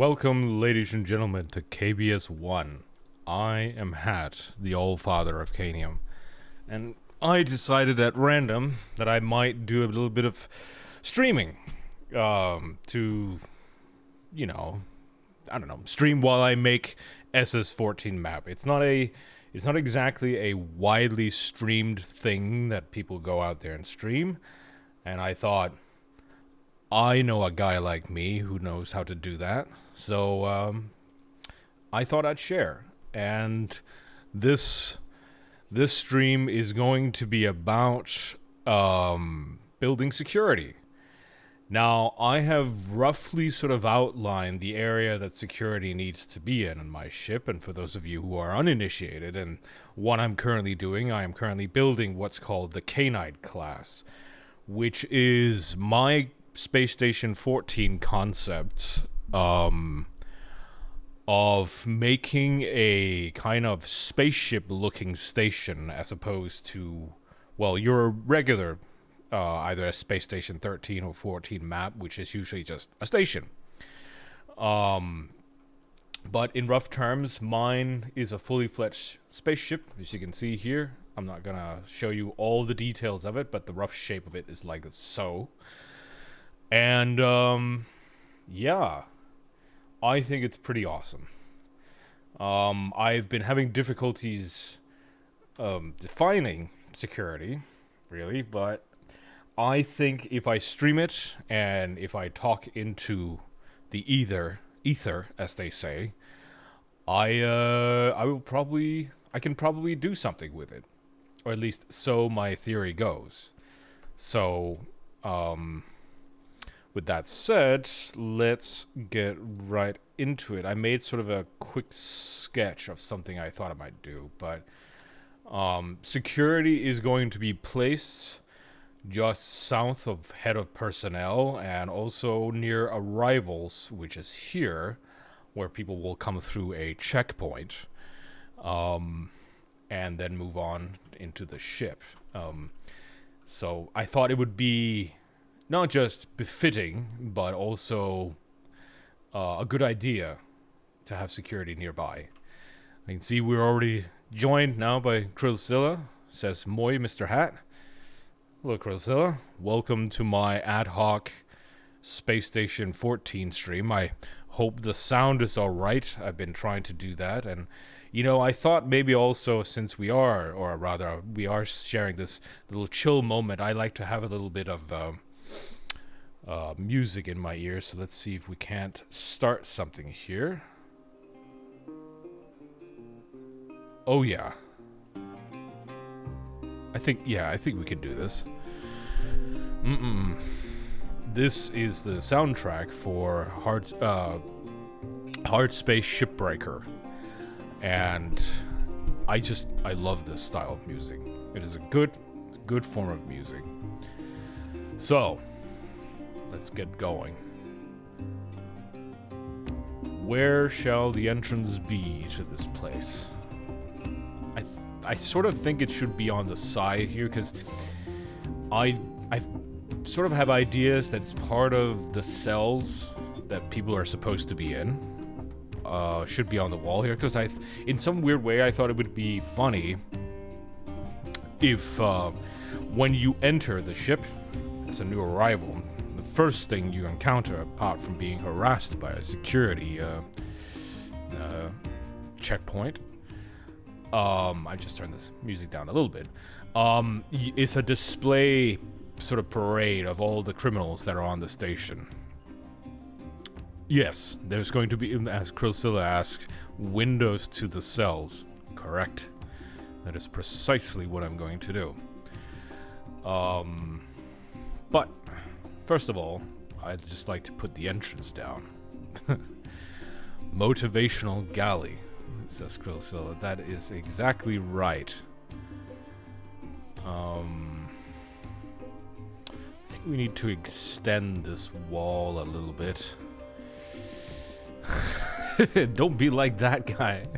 Welcome, ladies and gentlemen, to KBS1. I am Hat, the Allfather of Canium, and I decided at random that I might do a little bit of streaming to, I don't know, stream while I make SS14 map. It's not exactly a widely streamed thing that people go out there and stream, and I thought, I know a guy like me who knows how to do that, so I thought I'd share. And this stream is going to be about building security. Now, I have roughly sort of outlined the area that security needs to be in my ship, and for those of you who are uninitiated, and what I'm currently doing, I am currently building what's called the Kanite class, which is my Space Station 14 concept of making a kind of spaceship-looking station as opposed to, well, your regular either a Space Station 13 or 14 map, which is usually just a station. But in rough terms, mine is a fully fledged spaceship, as you can see here. I'm not gonna show you all the details of it, but the rough shape of it is like so. And, yeah, I think it's pretty awesome. I've been having difficulties, defining security, really, but I think if I stream it, and if I talk into the ether, as they say, I can probably do something with it. Or at least so my theory goes. So, with that said, let's get right into it. I made sort of a quick sketch of something I thought I might do, but security is going to be placed just south of head of personnel and also near arrivals, which is here, where people will come through a checkpoint and then move on into the ship. So I thought it would be not just befitting, but also a good idea to have security nearby. I can see we're already joined now by Krillzilla. Says, "Moi, Mr. Hat." Hello, Krillzilla. Welcome to my ad hoc Space Station 14 stream. I hope the sound is alright. I've been trying to do that, and I thought maybe also, since we are sharing this little chill moment, I like to have a little bit of music in my ears, so let's see if we can't start something here. Oh yeah. I think we can do this. This is the soundtrack for Hard Space Shipbreaker. And I love this style of music. It is a good form of music. So, let's get going. Where shall the entrance be to this place? I sort of think it should be on the side here, because I sort of have ideas that's part of the cells that people are supposed to be in. Should be on the wall here, because in some weird way, I thought it would be funny if when you enter the ship as a new arrival, the first thing you encounter, apart from being harassed by a security checkpoint, I just turned this music down a little bit, it's a display sort of parade of all the criminals that are on the station. Yes, there's going to be, as Krillzilla asked, windows to the cells. Correct. That is precisely what I'm going to do. But, first of all, I'd just like to put the entrance down. Motivational galley, says Krillzilla. That is exactly right. I think we need to extend this wall a little bit. Don't be like that guy.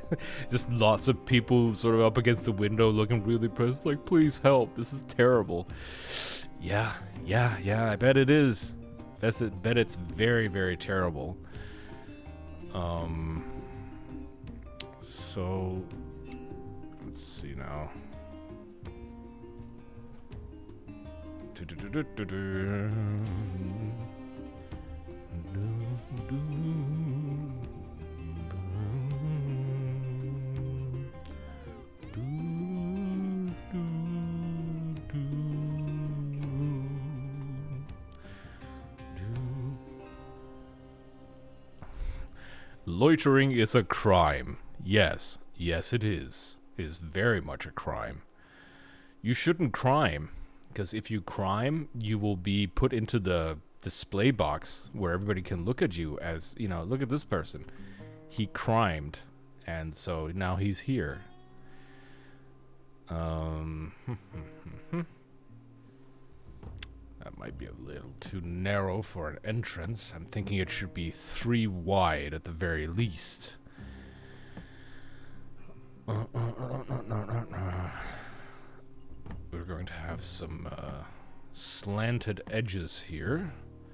Just lots of people sort of up against the window looking really pressed, like, please help, this is terrible. Yeah, I bet it is. Bet it's very, very terrible. So let's see now. Loitering is a crime. Yes. Yes, it is. It is very much a crime. You shouldn't crime, because if you crime, you will be put into the display box where everybody can look at you as, you know, look at this person. He crimed, and so now he's here. That might be a little too narrow for an entrance. I'm thinking it should be 3 wide at the very least. We're going to have some slanted edges here.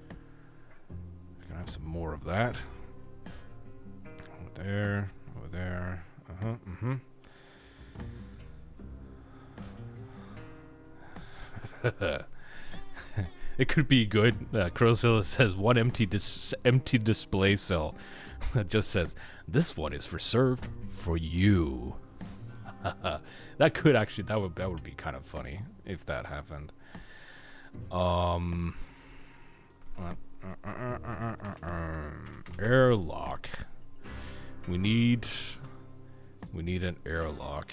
We're going to have some more of that. Over there, over there. It could be good. Crowzilla says 1 empty display cell. It just says, this one is reserved for you. That could actually, that would be kind of funny if that happened. Airlock. We need an airlock.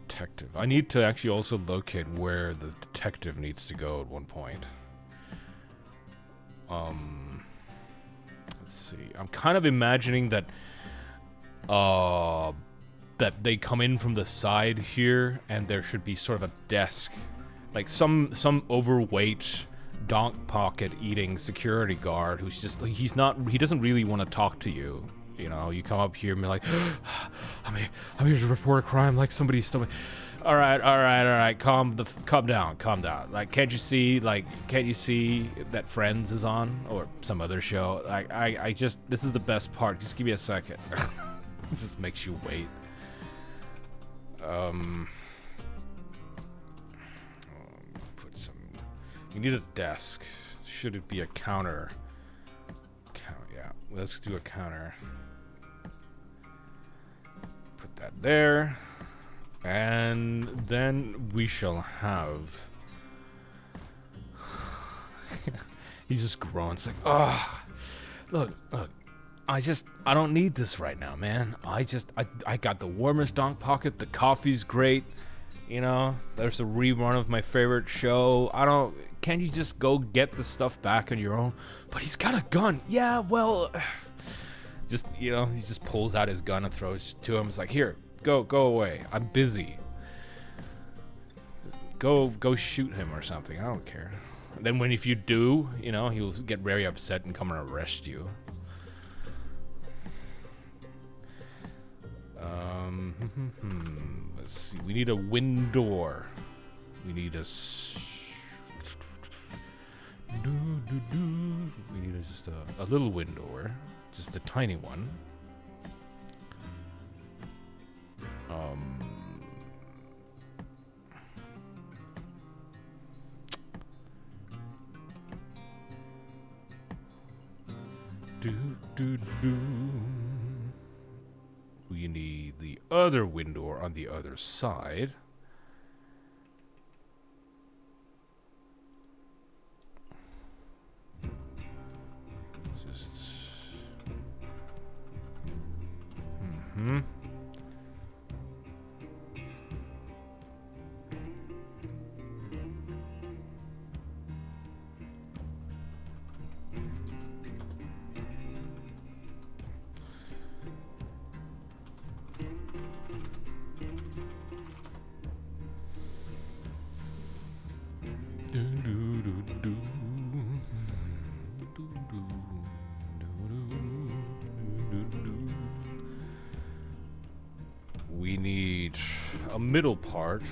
Detective. I need to actually also locate where the detective needs to go at one point. Let's see. I'm kind of imagining that that they come in from the side here, and there should be sort of a desk, like some overweight donk pocket eating security guard who's just like, he doesn't really want to talk to you. You know, you come up here and be like, I'm here to report a crime, like somebody's still. All right, calm down. Like, can't you see that Friends is on or some other show? Like, I just, this is the best part. Just give me a second. This just makes you wait. Put some. You need a desk. Should it be a counter? Yeah, let's do a counter. Put that there. And then we shall have. He's just groans like, look, I don't need this right now, man. I got the warmest donk pocket. The coffee's great. You know, there's a rerun of my favorite show. Can't you just go get the stuff back on your own? But he's got a gun. Yeah, well, just, you know, he just pulls out his gun and throws it to him. It's like, here. Go away. I'm busy. Just go shoot him or something. I don't care. And then if you do, you know, he'll get very upset and come and arrest you. Let's see. We need a window. We need a. We need just a little window, just a tiny one. We need the other window on the other side. Just. We need a middle part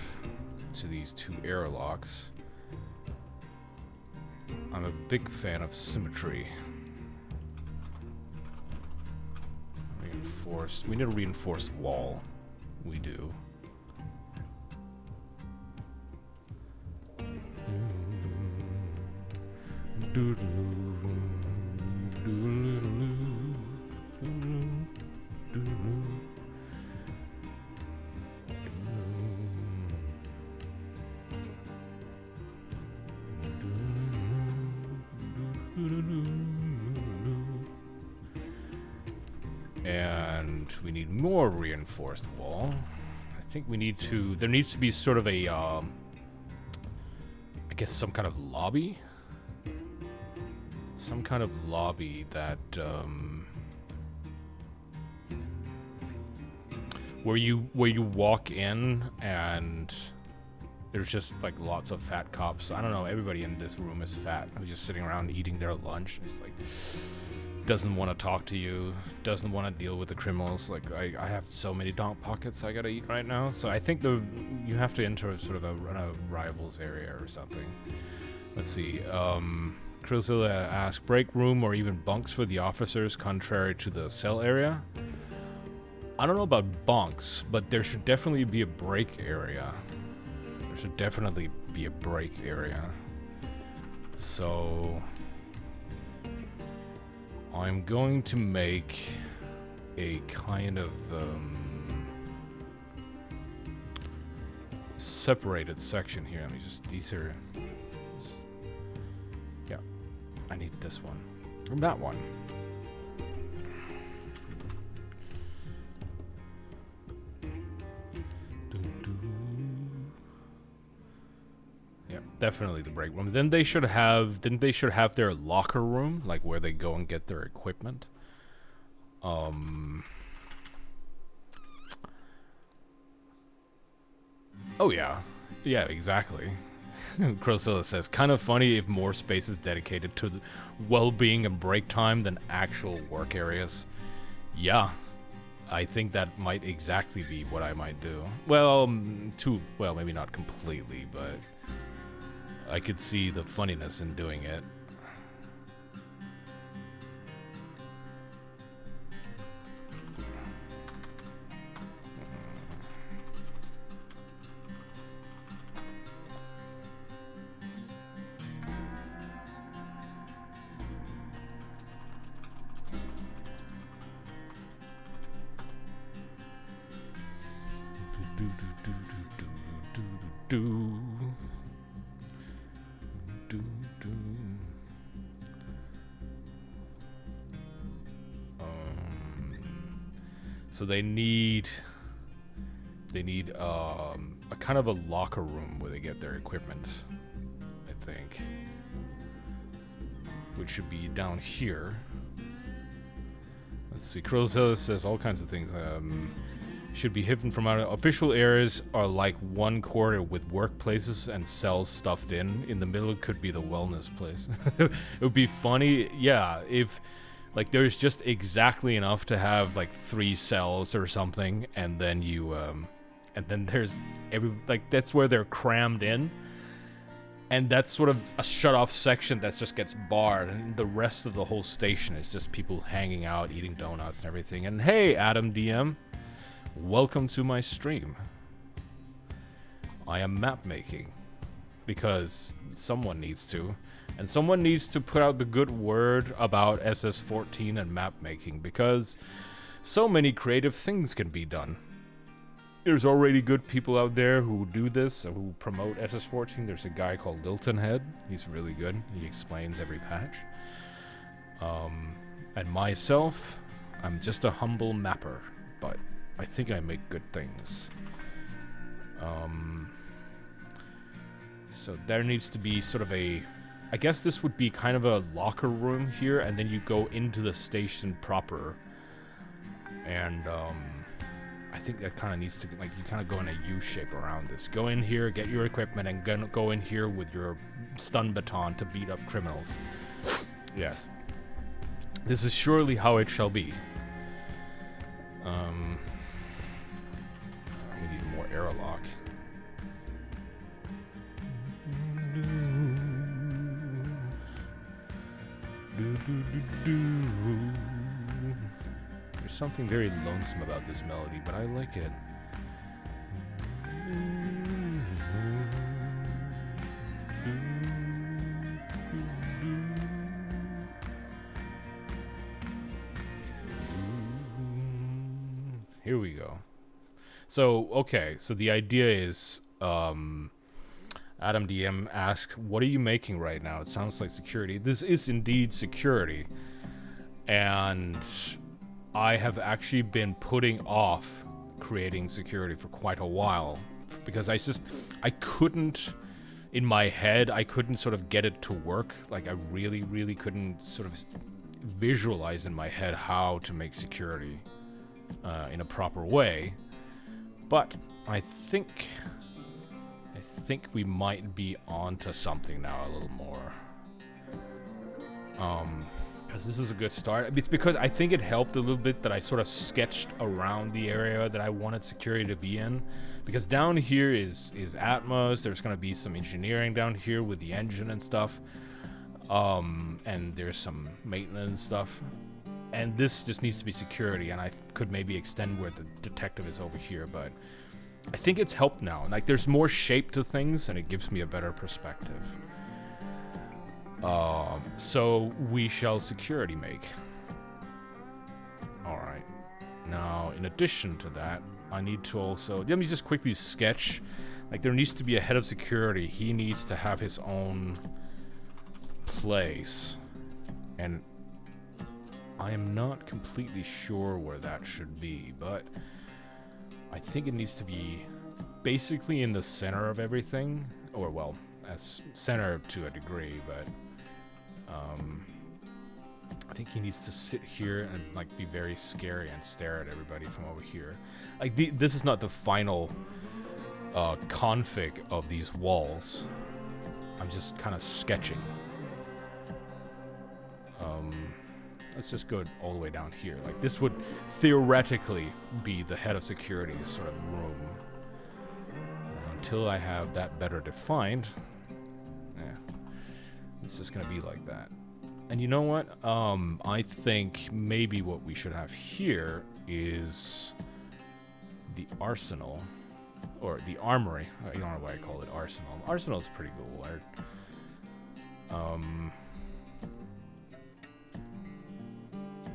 to these 2 airlocks. I'm a big fan of symmetry. Reinforced. We need a reinforced wall. We do. And we need more reinforced wall. I think we need to... There needs to be sort of a... I guess some kind of lobby? Some kind of lobby that... where you walk in and... There's just like lots of fat cops. I don't know, everybody in this room is fat. Who's just sitting around eating their lunch. It's like... Doesn't want to talk to you, doesn't want to deal with the criminals. Like, I have so many Donk pockets I gotta eat right now. So I think you have to enter sort of a rivals area or something. Let's see. Krillzilla asks, break room or even bunks for the officers contrary to the cell area? I don't know about bunks, but there should definitely be a break area. There should definitely be a break area. So... I'm going to make a kind of separated section here. Let me just, these are, yeah, I need this one and that one. Definitely the break room. Then they should have their locker room, like where they go and get their equipment. Oh yeah. Yeah, exactly. Crozilla says, kind of funny if more space is dedicated to the well-being and break time than actual work areas. Yeah. I think that might exactly be what I might do. Well, maybe not completely, but I could see the funniness in doing it. So they need a kind of a locker room where they get their equipment, I think, which should be down here. Let's see. Crozilla says all kinds of things. Should be hidden from our official areas are like one corridor with workplaces and cells stuffed in. In the middle could be the wellness place. It would be funny, yeah, if like there's just exactly enough to have like 3 cells or something, and then you and then there's that's where they're crammed in, and that's sort of a shut off section that just gets barred, and the rest of the whole station is just people hanging out, eating donuts and everything. And hey, Adam DM, welcome to my stream. I am map making because someone needs to. And someone needs to put out the good word about SS14 and map making, because so many creative things can be done. There's already good people out there who do this, who promote SS14. There's a guy called Liltonhead. He's really good. He explains every patch. And myself, I'm just a humble mapper, but I think I make good things. So there needs to be sort of a... I guess this would be kind of a locker room here, and then you go into the station proper. And I think that kind of needs to, like, you kind of go in a U shape around this. Go in here, get your equipment, and go in here with your stun baton to beat up criminals. Yes. This is surely how it shall be. We need more airlock. There's something very lonesome about this melody, but I like it. Here we go. So, okay, so the idea is, Adam DM asked, what are you making right now? It sounds like security. This is indeed security. And I have actually been putting off creating security for quite a while. Because I couldn't, in my head, I couldn't sort of get it to work. Like, I really, really couldn't sort of visualize in my head how to make security in a proper way. But I think we might be onto something now a little more. Because this is a good start. It's because I think it helped a little bit that I sort of sketched around the area that I wanted security to be in. Because down here is Atmos. There's going to be some engineering down here with the engine and stuff. And there's some maintenance stuff. And this just needs to be security, and I could maybe extend where the detective is over here, but I think it's helped now. Like, there's more shape to things, and it gives me a better perspective. So we shall security make. Alright. Now, in addition to that, I need to also... Let me just quickly sketch. Like, there needs to be a head of security. He needs to have his own place. And I am not completely sure where that should be, but I think it needs to be basically in the center of everything, or well, as center to a degree, but I think he needs to sit here and like be very scary and stare at everybody from over here. Like this is not the final config of these walls. I'm just kind of sketching. Let's just go all the way down here. Like, this would theoretically be the head of security's sort of room. Until I have that better defined, yeah, it's just gonna be like that. And you know what? I think maybe what we should have here is the arsenal, or the armory. I don't know why I call it arsenal. Arsenal is a pretty good word.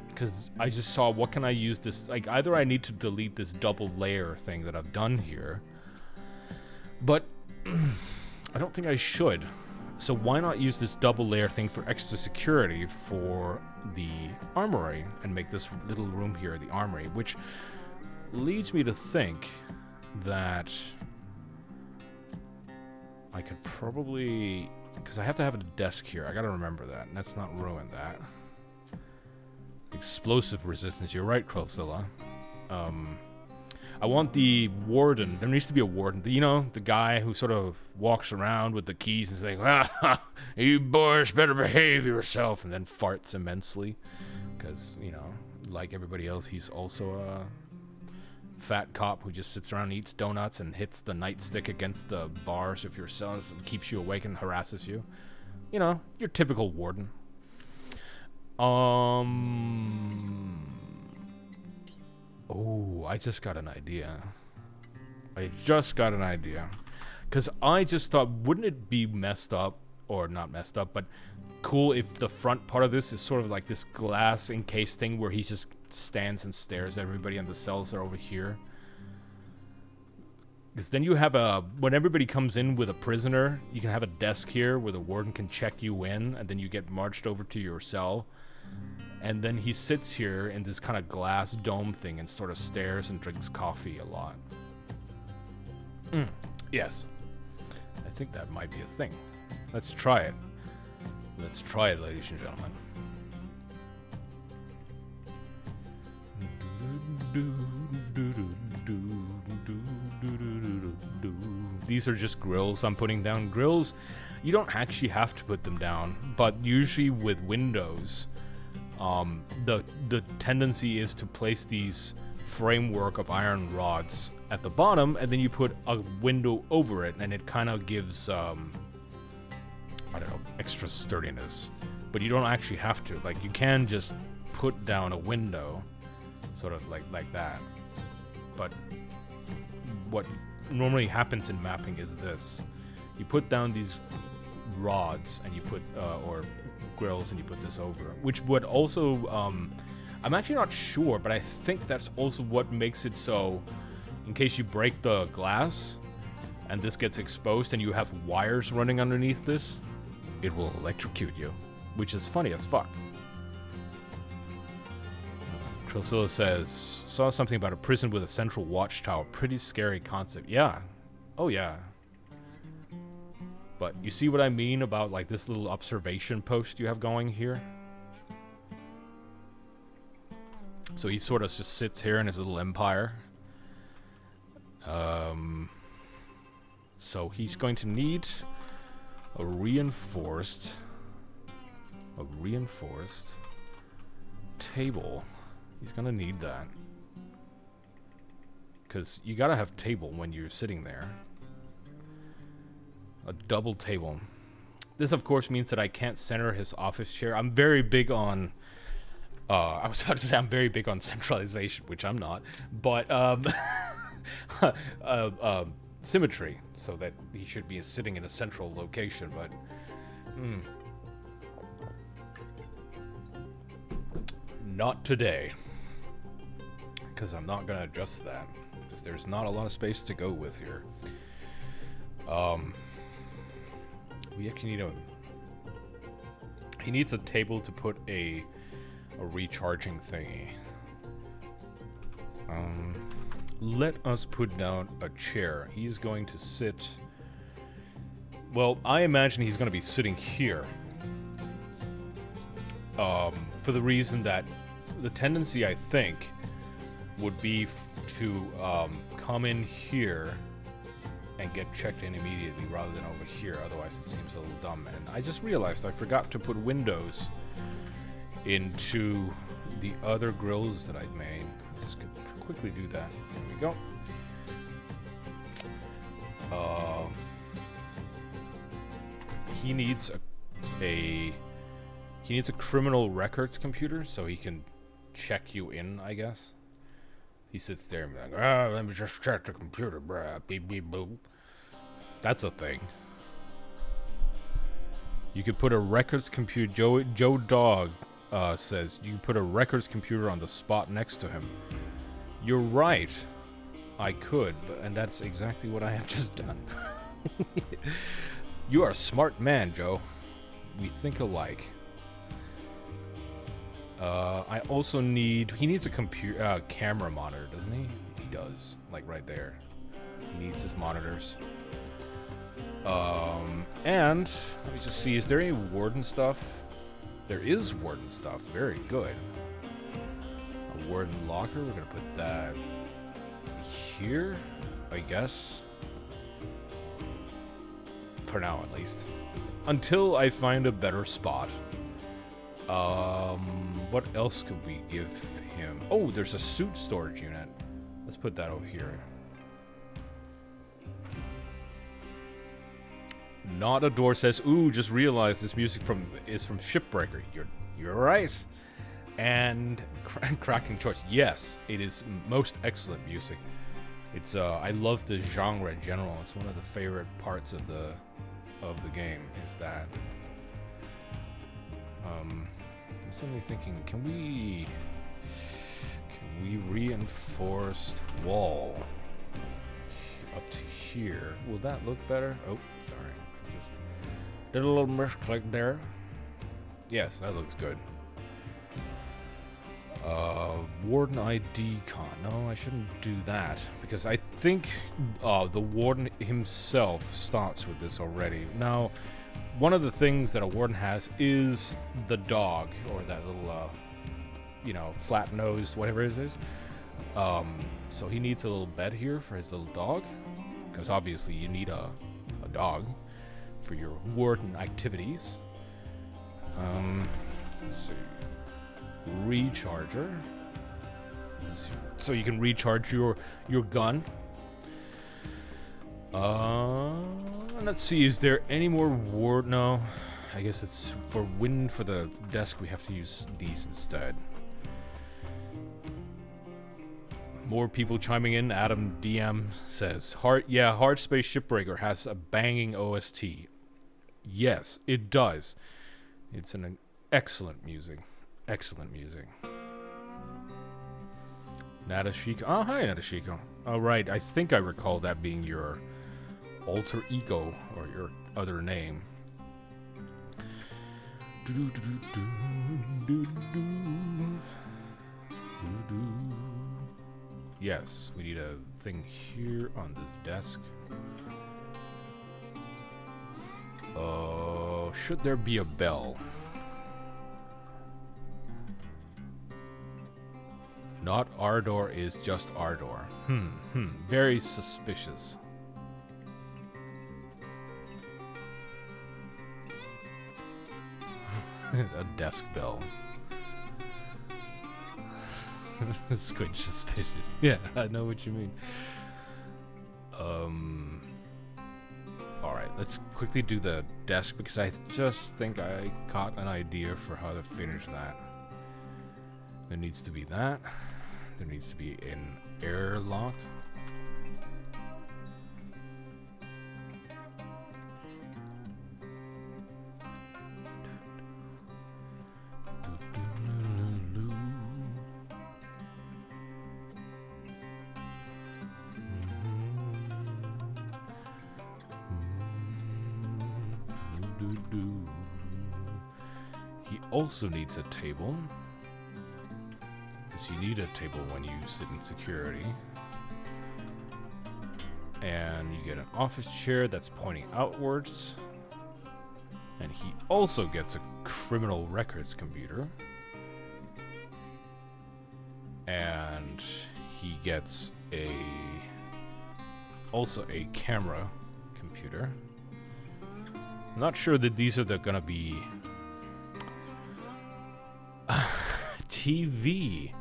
Because I just saw, what can I use this, like, either I need to delete this double layer thing that I've done here, but I don't think I should. So why not use this double layer thing for extra security for the armory and make this little room here the armory, which leads me to think that I could probably, because I have to have a desk here, I gotta remember that, and let's not ruin that. Explosive resistance, you're right, Crowzilla. I want the warden. There needs to be a warden. You know, the guy who sort of walks around with the keys and saying, you boys better behave yourself, and then farts immensely. Because, you know, like everybody else, he's also a fat cop who just sits around and eats donuts and hits the nightstick against the bars if you're selling, keeps you awake and harasses you. You know, your typical warden. Oh, I just got an idea. Because I just thought, wouldn't it be messed up, or not messed up, but cool if the front part of this is sort of like this glass encased thing where he just stands and stares at everybody and the cells are over here? Because then you have when everybody comes in with a prisoner, you can have a desk here where the warden can check you in, and then you get marched over to your cell. And then he sits here in this kind of glass dome thing and sort of stares and drinks coffee a lot. Yes. I think that might be a thing. Let's try it. Let's try it, ladies and gentlemen. These are just grills I'm putting down. Grills, you don't actually have to put them down, but usually with windows, the tendency is to place these framework of iron rods at the bottom, and then you put a window over it, and it kind of gives, I don't know, extra sturdiness. but you don't actually have to. Like, you can just put down a window, sort of like that. But what normally happens in mapping is this. You put down these rods, and you put, or grills, and you put this over. Which would also, I'm actually not sure, but I think that's also what makes it so, in case you break the glass, and this gets exposed, and you have wires running underneath this, it will electrocute you. Which is funny as fuck. Drusilla says, saw something about a prison with a central watchtower. Pretty scary concept. Yeah. Oh, yeah. But you see what I mean about, like, this little observation post you have going here? So he sort of just sits here in his little empire. So he's going to need a reinforced table. He's gonna need that. Because you gotta have table when you're sitting there. A double table. This, of course, means that I can't center his office chair. I'm very big on... I was about to say I'm very big on centralization, which I'm not. But, symmetry, so that he should be sitting in a central location, but... Not today. Because I'm not going to adjust that. Because there's not a lot of space to go with here. We actually need a... He needs a table to put a recharging thingy. Let us put down a chair. He's going to sit... Well, I imagine he's going to be sitting here. For the reason that the tendency, I think, would be to come in here and get checked in immediately rather than over here. Otherwise, it seems a little dumb. And I just realized I forgot to put windows into the other grills that I'd made. I just could quickly do that. There we go. He needs a criminal records computer so he can check you in, I guess. He sits there and be like, let me just check the computer, bruh. Beep, beep, boop. That's a thing. You could put a records computer. Joe Dog says you put a records computer on the spot next to him. You're right. I could, and that's exactly what I have just done. You are a smart man, Joe. We think alike. I also need... He needs a camera monitor, doesn't he? He does. Like, right there. He needs his monitors. And... Let me just see. Is there any warden stuff? There is warden stuff. Very good. A warden locker. We're gonna put that... here, I guess. For now, at least. Until I find a better spot. What else could we give him? Oh, there's a suit storage unit. Let's put that over here. Not a door says, ooh, just realized this music is from Shipbreaker. You're right. And cracking choice. Yes, it is most excellent music. It's I love the genre in general. It's one of the favorite parts of the game is that. I'm suddenly thinking, can we reinforced wall up to here? Will that look better? Oh, sorry. Just did a little misclick there. Yes, that looks good. Warden ID con. No, I shouldn't do that because I think the warden himself starts with this already. Now, one of the things that a warden has is the dog, or that little, flat-nosed, whatever it is. So he needs a little bed here for his little dog, because obviously you need a dog for your warden activities. Let's see. Recharger. So you can recharge your gun. Let's see, is there any more ward? No. I guess it's for wind for the desk, we have to use these instead. More people chiming in. Adam DM says, Hard Space Shipbreaker has a banging OST. Yes, it does. It's an excellent music. Excellent music. Nadashiko. Oh, hi, Nadashiko. Oh, right. I think I recall that being your alter ego or your other name. Yes, we need a thing here on this desk. Should there be a bell? Not our door is just our door. Very suspicious. A desk bell. It's quite suspicious. Yeah, I know what you mean. Alright, let's quickly do the desk because I just think I caught an idea for how to finish that. There needs to be that. There needs to be an airlock. He also needs a table. Because you need a table when you sit in security. And you get an office chair that's pointing outwards. And he also gets a criminal records computer. And he gets also a camera computer. I'm not sure that these are gonna be TV.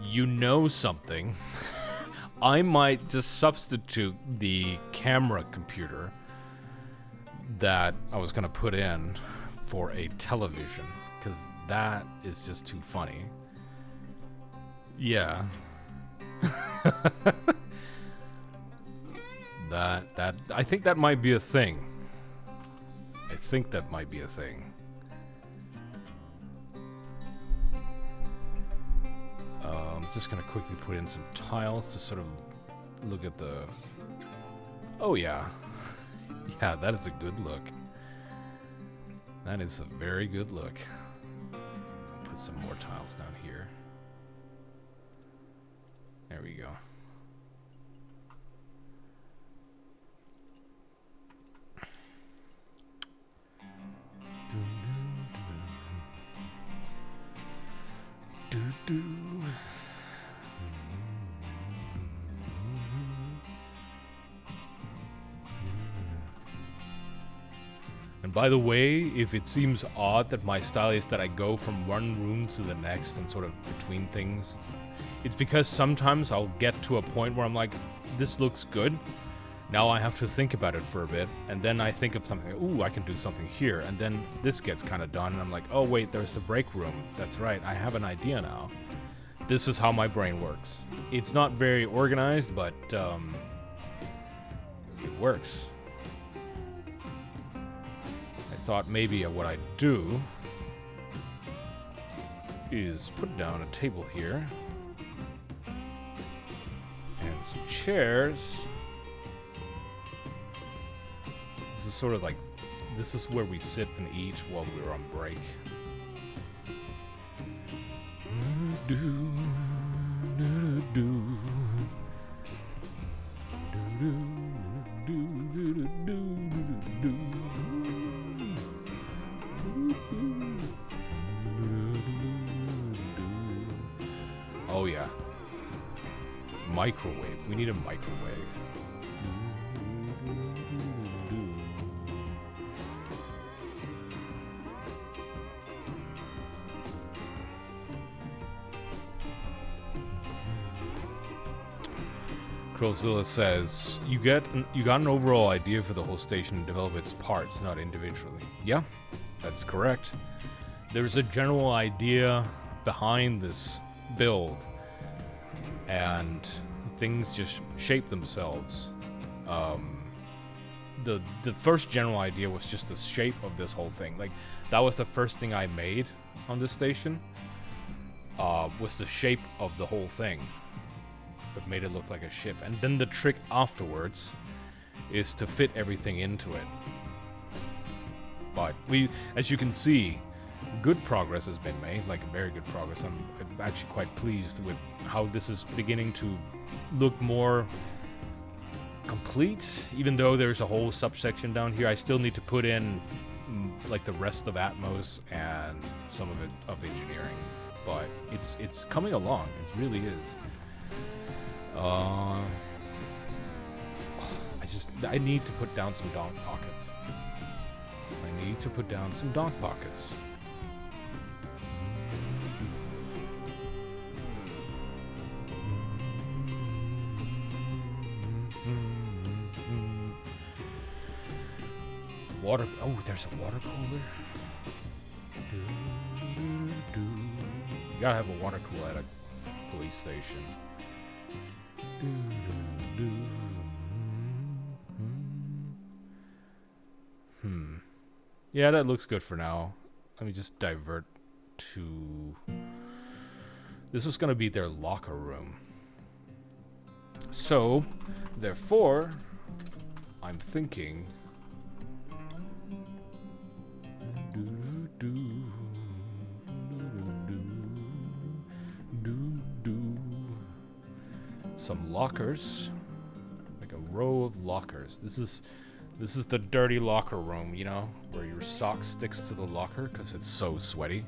You know something. I might just substitute the camera computer that I was gonna put in for a television, because that is just too funny. Yeah. that I think that might be a thing. I think that might be a thing. I'm just gonna quickly put in some tiles to sort of look at the... Oh yeah. Yeah, that is a good look. That is a very good look. I'll put some more tiles down here. There we go. And by the way, if it seems odd that my style is that I go from one room to the next and sort of between things, it's because sometimes I'll get to a point where I'm like, this looks good. Now I have to think about it for a bit, and then I think of something, ooh, I can do something here, and then this gets kind of done, and I'm like, oh wait, there's the break room. That's right, I have an idea now. This is how my brain works. It's not very organized, but it works. I thought maybe what I'd do is put down a table here and some chairs. This is sort of like, this is where we sit and eat while we're on break. Oh yeah. Microwave. We need a microwave. Godzilla says, you got an overall idea for the whole station and develop its parts, not individually. Yeah, that's correct. There's a general idea behind this build, and things just shape themselves. The first general idea was just the shape of this whole thing. Like, that was the first thing I made on this station, was the shape of the whole thing. That made it look like a ship. And then the trick afterwards is to fit everything into it. But as you can see, good progress has been made, like very good progress. I'm actually quite pleased with how this is beginning to look more complete. Even though there's a whole subsection down here, I still need to put in like the rest of Atmos and some of it of engineering. But it's coming along. It really is. I need to put down some donk pockets. I need to put down some donk pockets. Water. Oh, there's a water cooler. You gotta have a water cooler at a police station. Yeah, that looks good for now. Let me just divert to... This was gonna be their locker room. So, therefore, I'm thinking... Some lockers. Like a row of lockers. This is the dirty locker room, you know, where your sock sticks to the locker because it's so sweaty.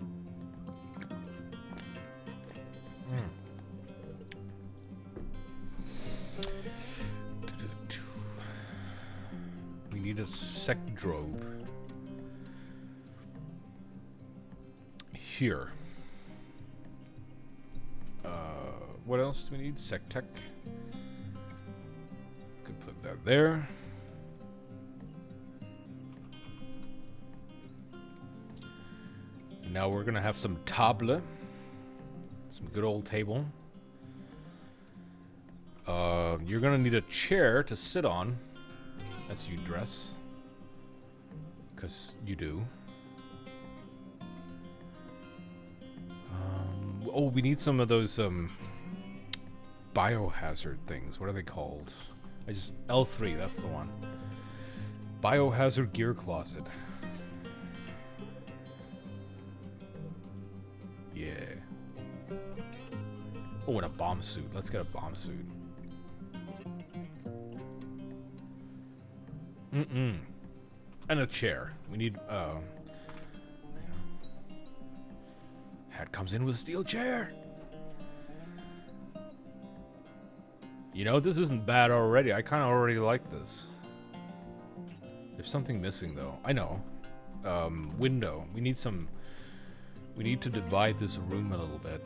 We need a secdrobe. Here. What else do we need? Sectech. Could put that there. Now we're gonna have some table. Some good old table. You're gonna need a chair to sit on as you dress. 'Cause you do. Oh, we need some of those, biohazard things. What are they called? L3, that's the one. Biohazard gear closet. Yeah. Oh, and a bomb suit. Let's get a bomb suit. And a chair. We need, hat comes in with a steel chair. You know, this isn't bad already. I kind of already like this. There's something missing, though. I know. Window. We need to divide this room a little bit.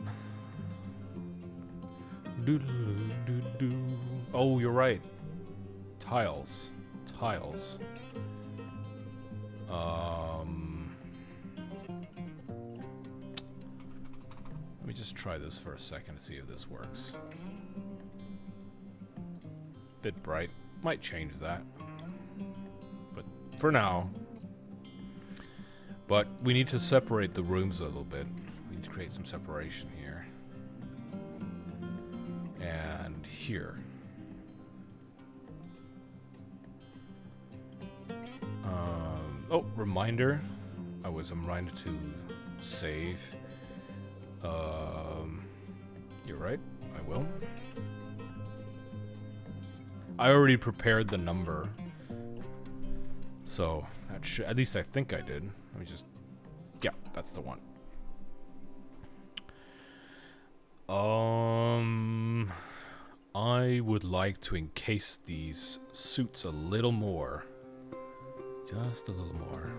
Oh, you're right. Tiles. Tiles. Let me just try this for a second to see if this works. Bit bright. Might change that. But for now. But we need to separate the rooms a little bit. We need to create some separation here. And here. Oh, reminder. I was reminded to save. You're right. I will. I already prepared the number. So, that should, at least I think I did. Let me just... Yeah, that's the one. I would like to encase these suits a little more. Just a little more.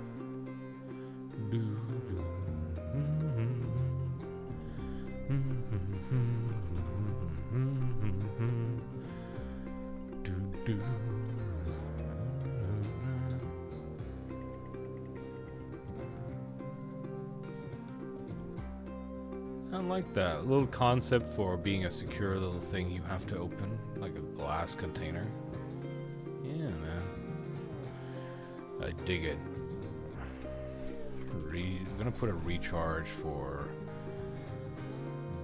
like that. Little concept for being a secure little thing you have to open, like a glass container. Yeah, man. I dig it. I'm gonna put a recharge for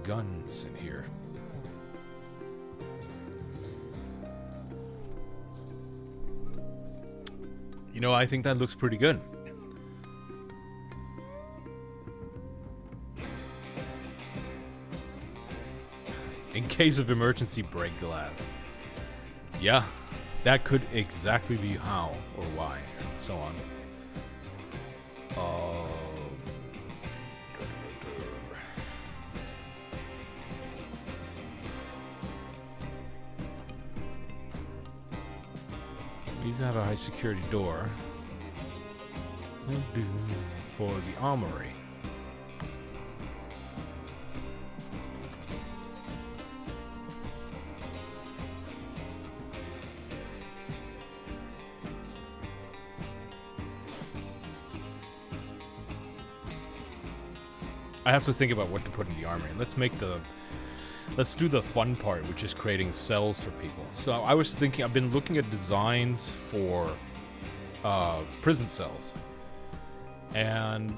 guns in here. You know, I think that looks pretty good. In case of emergency, break glass. Yeah, that could exactly be how or why, and so on. These have a high security door. For the armory. I have to think about what to put in the armory. Let's do the fun part, which is creating cells for people. So I was thinking, I've been looking at designs for prison cells, and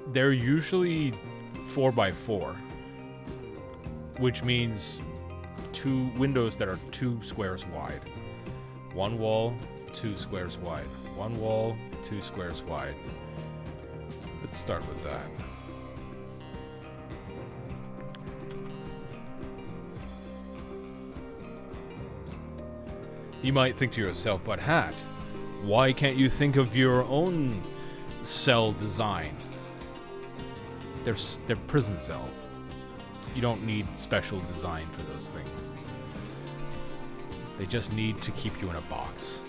they're usually 4x4, which means 2 windows that are 2 squares wide. 1 wall, 2 squares wide. 1 wall, 2 squares wide. Let's start with that. You might think to yourself, but Hat, why can't you think of your own cell design? They're prison cells. You don't need special design for those things. They just need to keep you in a box.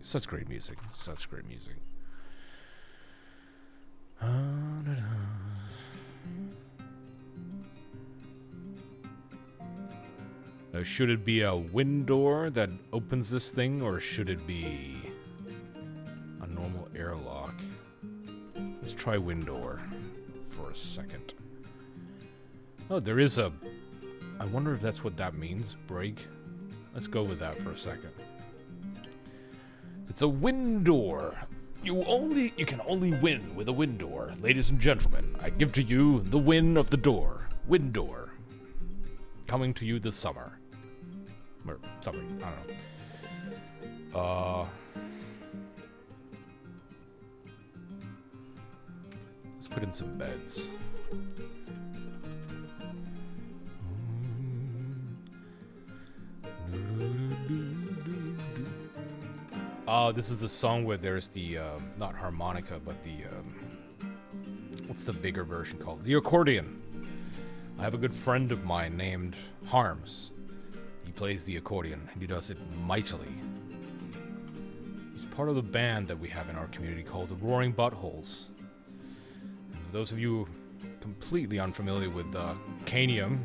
Such great music. Such great music. Should it be a wind door that opens this thing, or should it be a normal airlock? Let's try wind door for a second. Oh, there is a... I wonder if that's what that means. Break. Let's go with that for a second. It's a wind door. You can only win with a wind door. Ladies and gentlemen, I give to you the win of the door. Wind door. Coming to you this summer. Or something, I don't know. Let's put in some beds. This is the song where there's the, not harmonica, but the, what's the bigger version called? The accordion. I have a good friend of mine named Harms. He plays the accordion, and he does it mightily. He's part of the band that we have in our community called the Roaring Buttholes. And for those of you completely unfamiliar with Canium,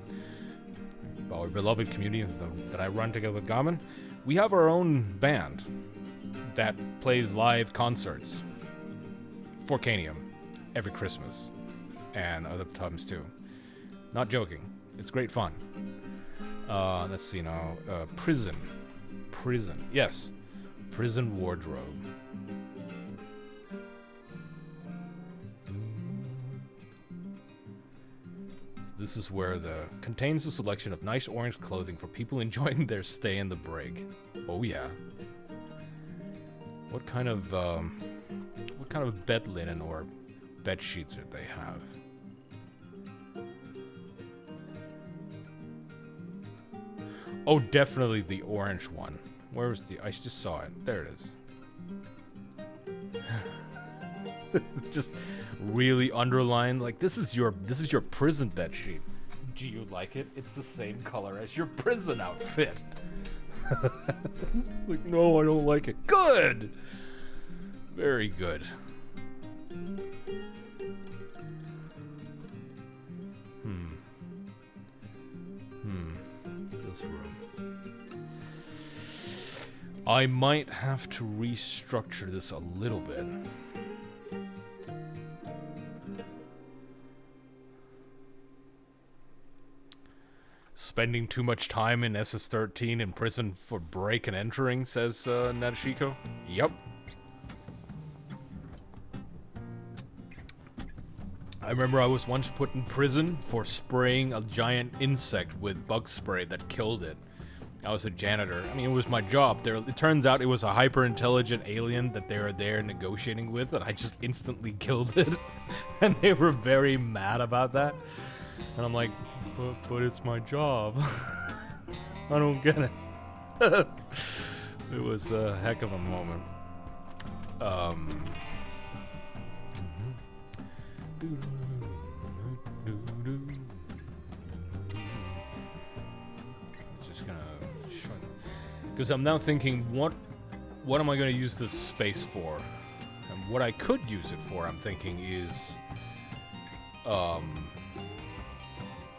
our beloved community that I run together with Gaman, we have our own band that plays live concerts for Canium every Christmas and other times too. Not joking. It's great fun. Let's see now. Prison. Yes. Prison wardrobe. This is where contains a selection of nice orange clothing for people enjoying their stay in the brig. Oh yeah. What kind of bed linen or bed sheets do they have? Oh, definitely the orange one. Where was I just saw it. There it is. Just really underlined, like, this is your prison bed sheet. Do you like it? It's the same color as your prison outfit. Like, no, I don't like it. Good! Very good. This room. I might have to restructure this a little bit. Spending too much time in SS-13 in prison for break and entering, says Natashiko. Yep. I remember I was once put in prison for spraying a giant insect with bug spray that killed it. I was a janitor. I mean, it was my job. It turns out it was a hyper-intelligent alien that they were there negotiating with, and I just instantly killed it. And they were very mad about that. And I'm like, but it's my job. I don't get it. It was a heck of a moment. Just gonna shut. Because I'm now thinking, what am I gonna use this space for? And what I could use it for, I'm thinking, is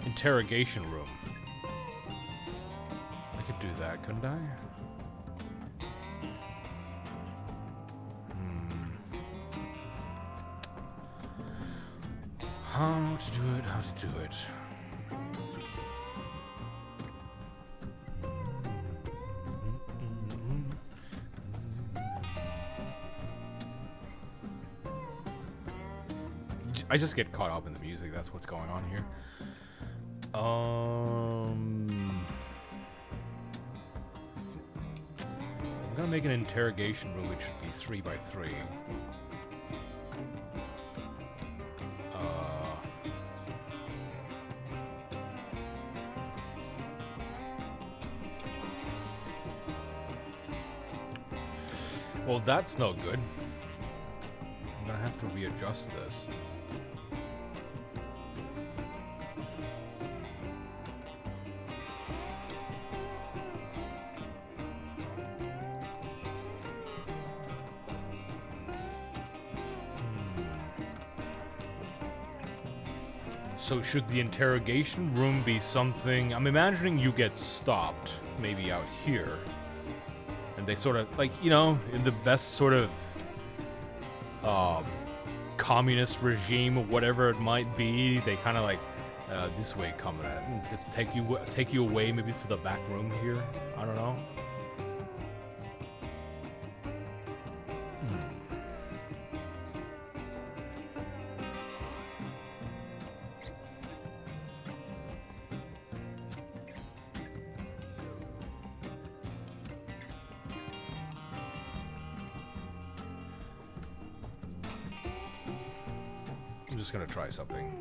interrogation room. I could do that, couldn't I? How to do it. I just get caught up in the music, that's what's going on here. I'm gonna make an interrogation room, which should be 3 by 3. Well, that's no good. I'm gonna have to readjust this. So should the interrogation room be something... I'm imagining you get stopped, maybe out here. And they sort of, like, you know, in the best sort of communist regime or whatever it might be, they kind of like, this way coming at, and just take you away maybe to the back room here. I don't know. I'm just gonna try something.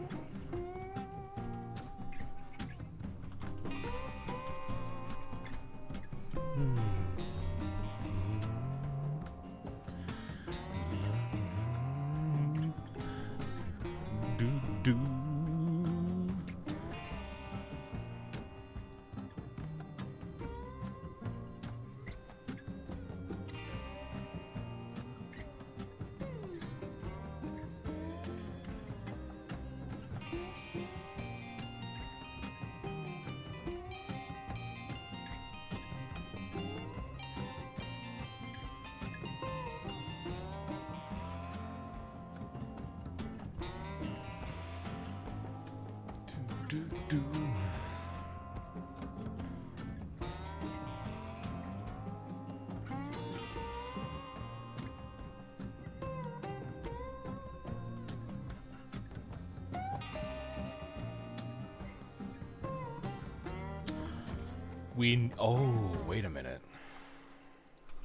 Oh, wait a minute.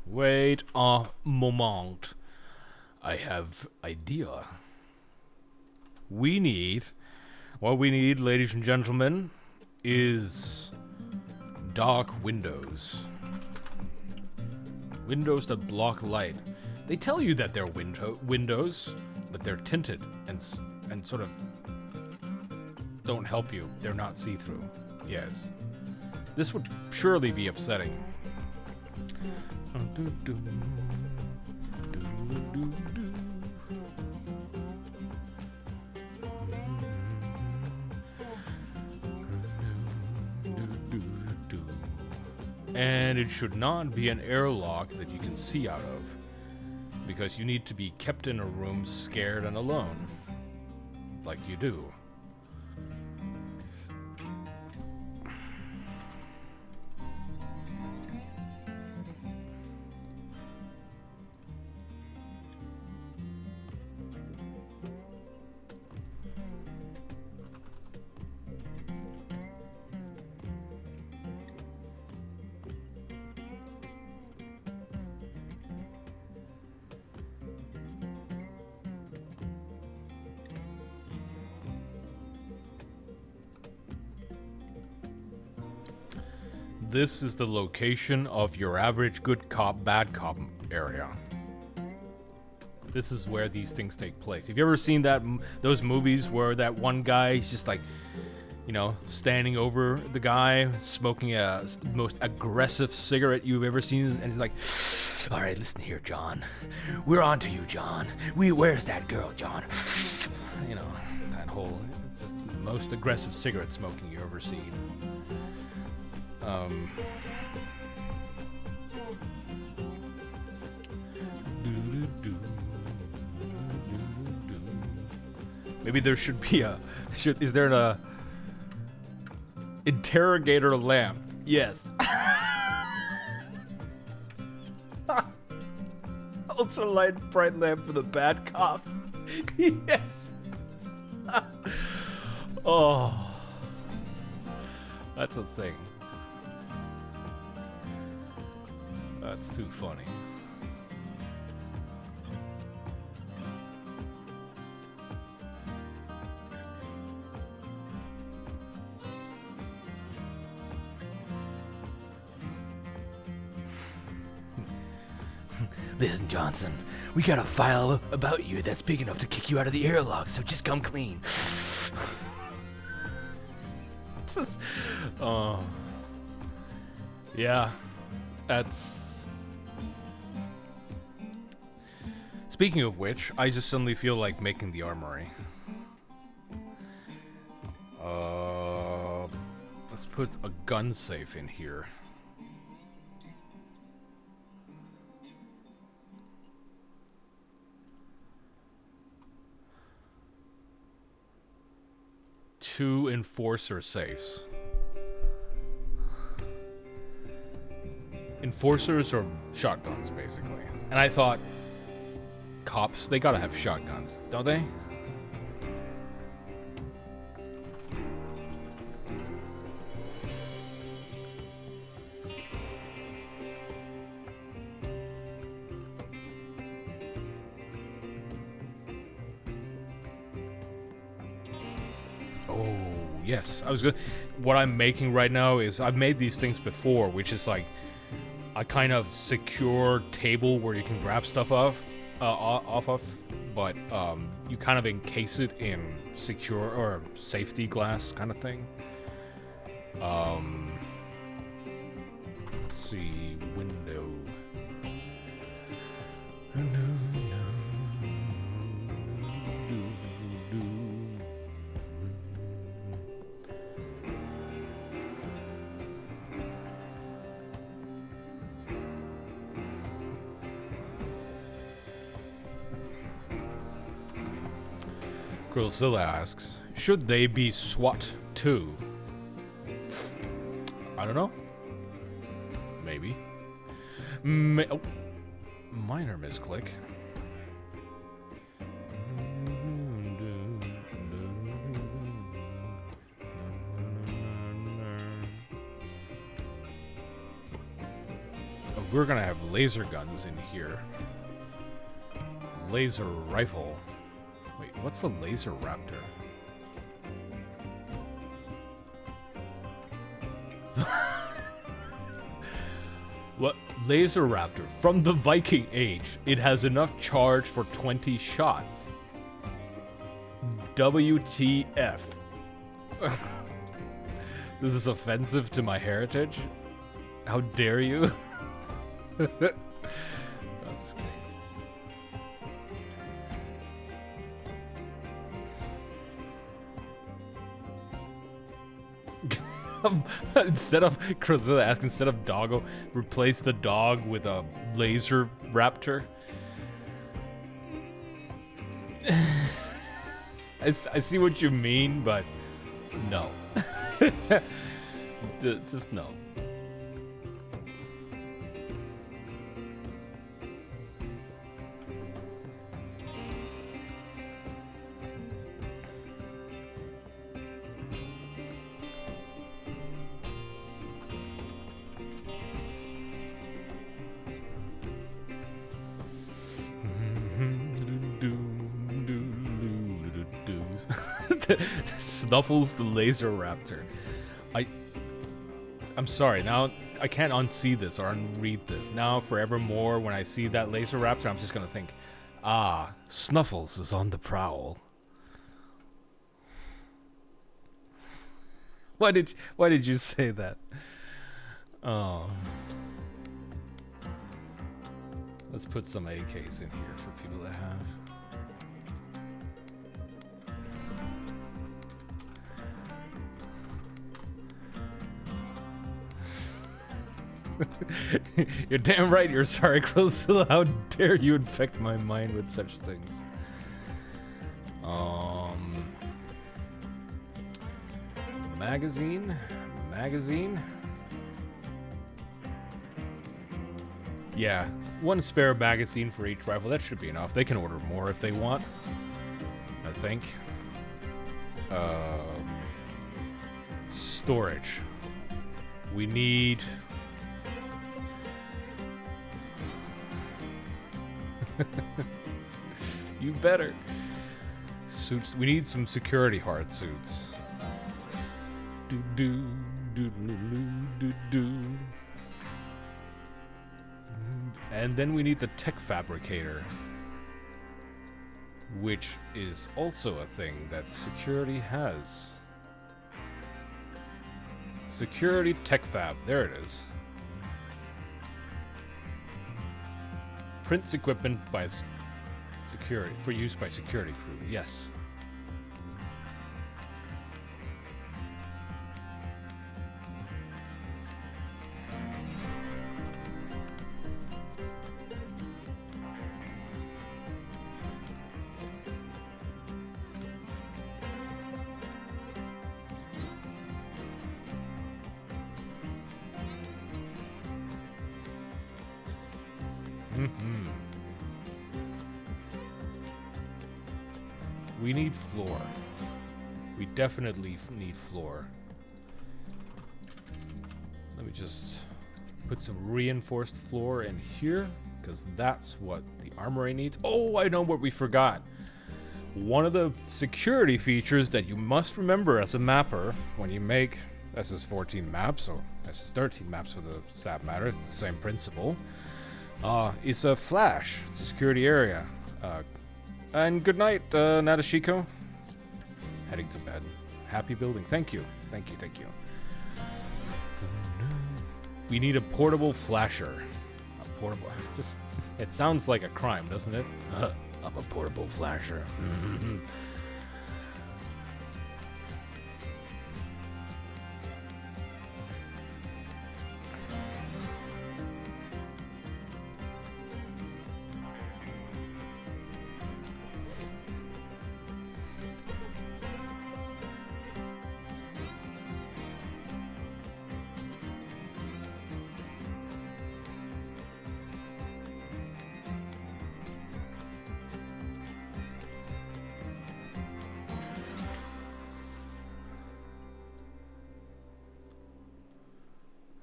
Wait a moment. I have idea. What we need, ladies and gentlemen, is dark windows. Windows that block light. They tell you that they're windows. but they're tinted and sort of don't help you. They're not see-through. Yes. This would surely be upsetting. And it should not be an airlock that you can see out of, because you need to be kept in a room scared and alone, like you do. This is the location of your average good cop, bad cop area. This is where these things take place. Have you ever seen those movies where that one guy is just like, you know, standing over the guy, smoking a most aggressive cigarette you've ever seen, and he's like, "All right, listen here, John. We're on to you, John. Where's that girl, John?" You know, that whole, it's just the most aggressive cigarette smoking you've ever seen. Maybe there should be is there an interrogator lamp? Yes. Ultralight bright lamp for the bad cop. Yes. Oh. That's a thing. That's too funny. Listen, Johnson, we got a file about you that's big enough to kick you out of the airlock, so just come clean. Oh. Yeah. That's... Speaking of which, I just suddenly feel like making the armory. Let's put a gun safe in here. Two enforcer safes. Enforcers are shotguns, basically. And I thought, cops, they gotta have shotguns, don't they? Oh, yes. I was good. What I'm making right now is, I've made these things before, which is like a kind of secure table where you can grab stuff off of, but you kind of encase it in secure or safety glass kind of thing. Let's see, window. Grillzilla asks, should they be SWAT too? I don't know. Maybe. Oh. Minor misclick. Oh, we're gonna have laser guns in here. Laser rifle. Wait, what's a laser raptor? What? Laser raptor from the Viking Age. It has enough charge for 20 shots. WTF. This is offensive to my heritage? How dare you? I'm just kidding. Instead of Crozilla asks, instead of doggo, replace the dog with a laser raptor. I see what you mean, but no. Just no. Snuffles the laser raptor. I'm sorry, now I can't unsee this or unread this. Now forevermore when I see that laser raptor, I'm just gonna think, ah, Snuffles is on the prowl. Why did you say that? Oh. Let's put some AKs in here for people to have. You're damn right you're sorry, Crozilla. How dare you infect my mind with such things? Magazine? Yeah, one spare magazine for each rifle. That should be enough. They can order more if they want, I think. Storage. We need... You better. Suits. We need some security hard suits. And then we need the tech fabricator, which is also a thing that security has. Security tech fab. There it is. Prints equipment by security for use by security crew. Yes. We need floor. We definitely need floor. Let me just put some reinforced floor in here, because that's what the armory needs. Oh, I know what we forgot. One of the security features that you must remember as a mapper when you make SS14 maps, or SS13 maps for the stat matter, it's the same principle, is a flash. It's a security area. And good night, Nadashiko. Heading to bed. Happy building. Thank you. Thank you. We need a portable flasher. A portable... Just... It sounds like a crime, doesn't it? I'm a portable flasher.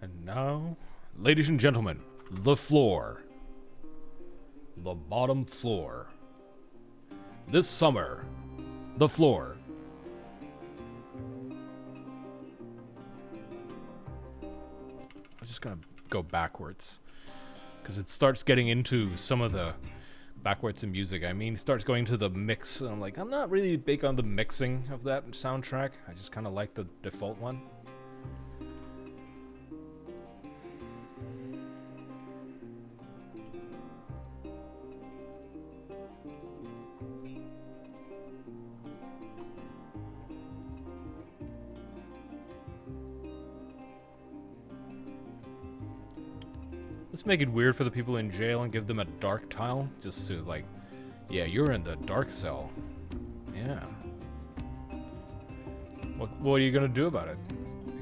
And now, ladies and gentlemen, the floor. The bottom floor. This summer, the floor. I'm just gonna go backwards, because it starts getting into some of the backwards in music, I mean, it starts going to the mix, and I'm like, I'm not really big on the mixing of that soundtrack. I just kind of like the default one. Let's make it weird for the people in jail and give them a dark tile, just to like, yeah, you're in the dark cell. Yeah. What are you gonna do about it?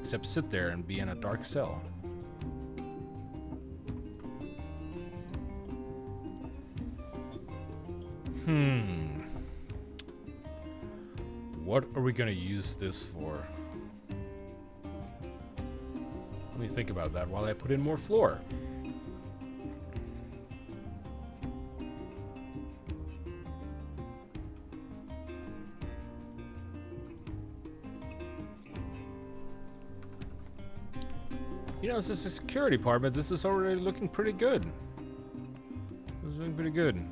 Except sit there and be in a dark cell. What are we gonna use this for? Let me think about that while I put in more floor. You know, it's just a security department. This is already looking pretty good. This is looking pretty good.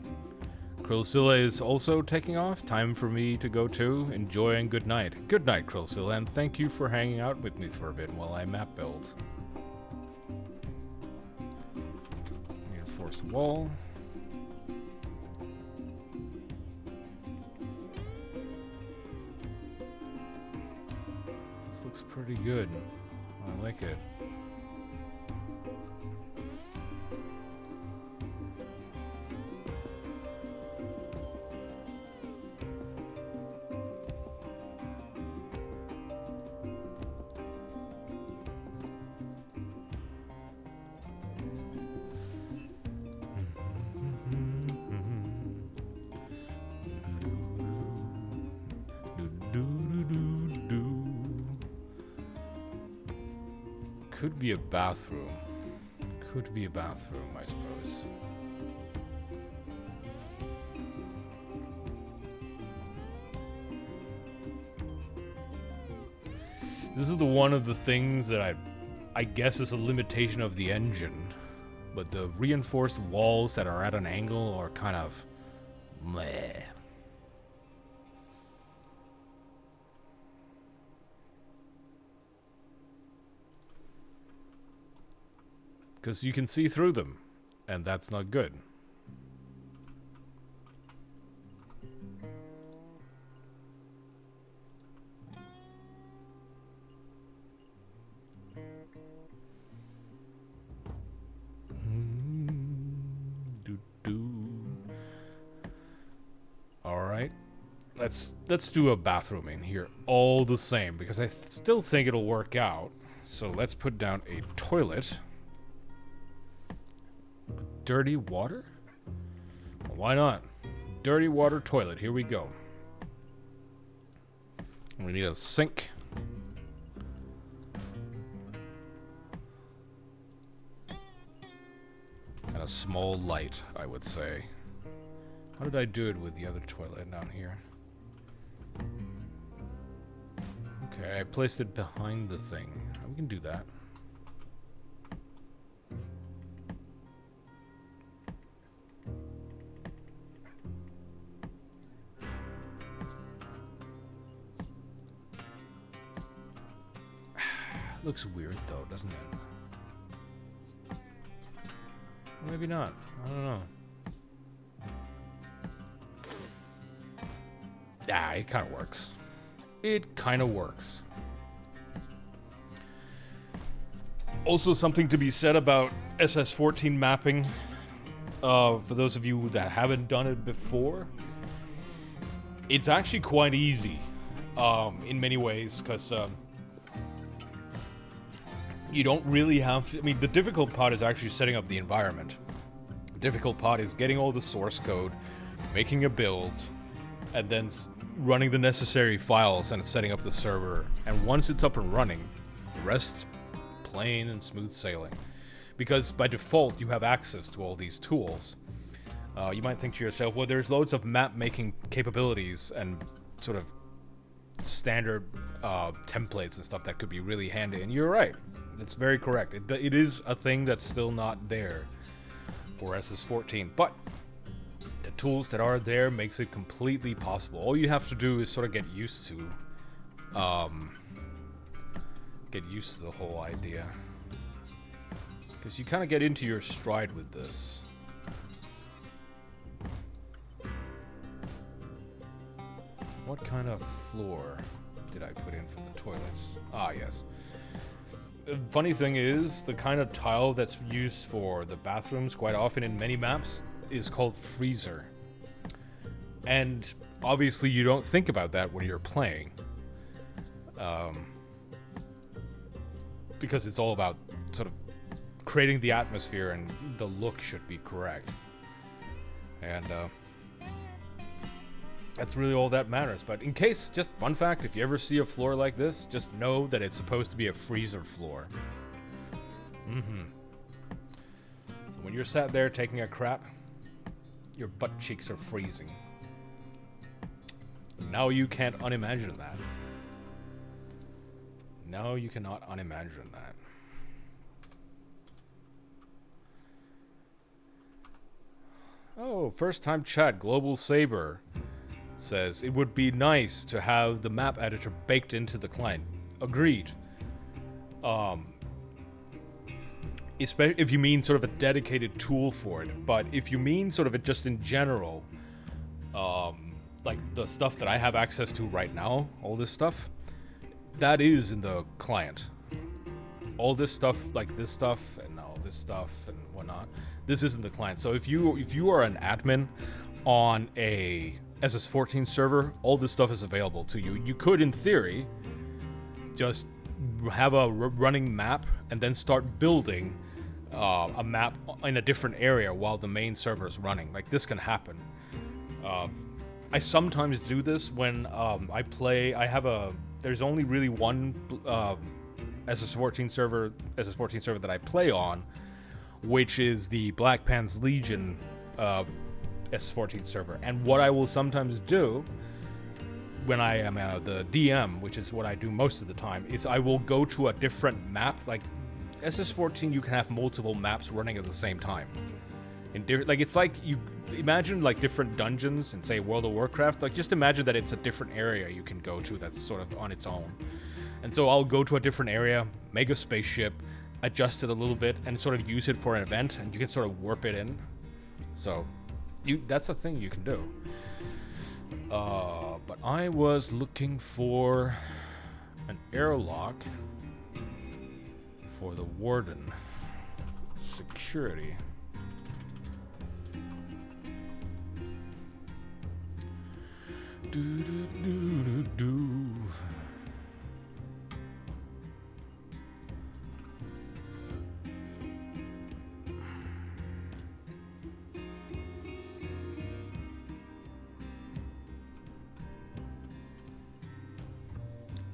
Krillzilla is also taking off. Time for me to go too. Enjoy and good night. Good night, Krillzilla, and thank you for hanging out with me for a bit while I map build. Reinforce the wall. This looks pretty good. I like it. Could be a bathroom. Could be a bathroom, I suppose. This is the one of the things that I guess is a limitation of the engine. But the reinforced walls that are at an angle are kind of meh. Because you can see through them, and that's not good. All right, let's do a bathroom in here all the same, because I still think it'll work out. So let's put down a toilet. Dirty water? Well, why not? Dirty water toilet. Here we go. We need a sink. And a small light, I would say. How did I do it with the other toilet down here? Okay, I placed it behind the thing. We can do that. Looks weird though, doesn't it? Maybe not. I don't know. Ah, it kind of works. It kind of works. Also, something to be said about SS14 mapping. For those of you that haven't done it before, it's actually quite easy in many ways, because you don't really have to, I mean, the difficult part is actually setting up the environment. The difficult part is getting all the source code, making a build, and then running the necessary files and setting up the server. And once it's up and running, the rest, plain and smooth sailing. Because by default, you have access to all these tools. You might think to yourself, well, there's loads of map making capabilities and sort of standard templates and stuff that could be really handy. And you're right. It's very correct. It is a thing that's still not there for SS14. But the tools that are there makes it completely possible. All you have to do is sort of get used to the whole idea, because you kind of get into your stride with this. What kind of floor did I put in for the toilets? Ah, yes. The funny thing is, the kind of tile that's used for the bathrooms quite often in many maps is called freezer. And obviously you don't think about that when you're playing. Because it's all about sort of creating the atmosphere, and the look should be correct. And that's really all that matters. But in case, just fun fact, if you ever see a floor like this, just know that it's supposed to be a freezer floor. So when you're sat there taking a crap, your butt cheeks are freezing. Now you can't unimagine that. Now you cannot unimagine that. Oh, first time chat, Global Saber says it would be nice to have the map editor baked into the client. Agreed. Especially if you mean sort of a dedicated tool for it, but if you mean sort of it just in general, like the stuff that I have access to right now, all this stuff, that is in the client. All this stuff, like this stuff and all this stuff and whatnot, this is in the client. So if you are an admin on a SS14 server, all this stuff is available to you. You could, in theory, just have a running map and then start building a map in a different area while the main server is running. Like, this can happen. I sometimes do this when I play. There's only really one SS14 server that I play on, which is the Black Pants Legion SS14 server. And what I will sometimes do when I am the DM, which is what I do most of the time, is I will go to a different map. Like SS14, you can have multiple maps running at the same time. Like, it's like, you imagine like different dungeons in, say, World of Warcraft. Like, just imagine that it's a different area you can go to that's sort of on its own. And so I'll go to a different area, make a spaceship, adjust it a little bit, and sort of use it for an event, and you can sort of warp it in. So that's a thing you can do. But I was looking for an airlock for the Warden security. Do.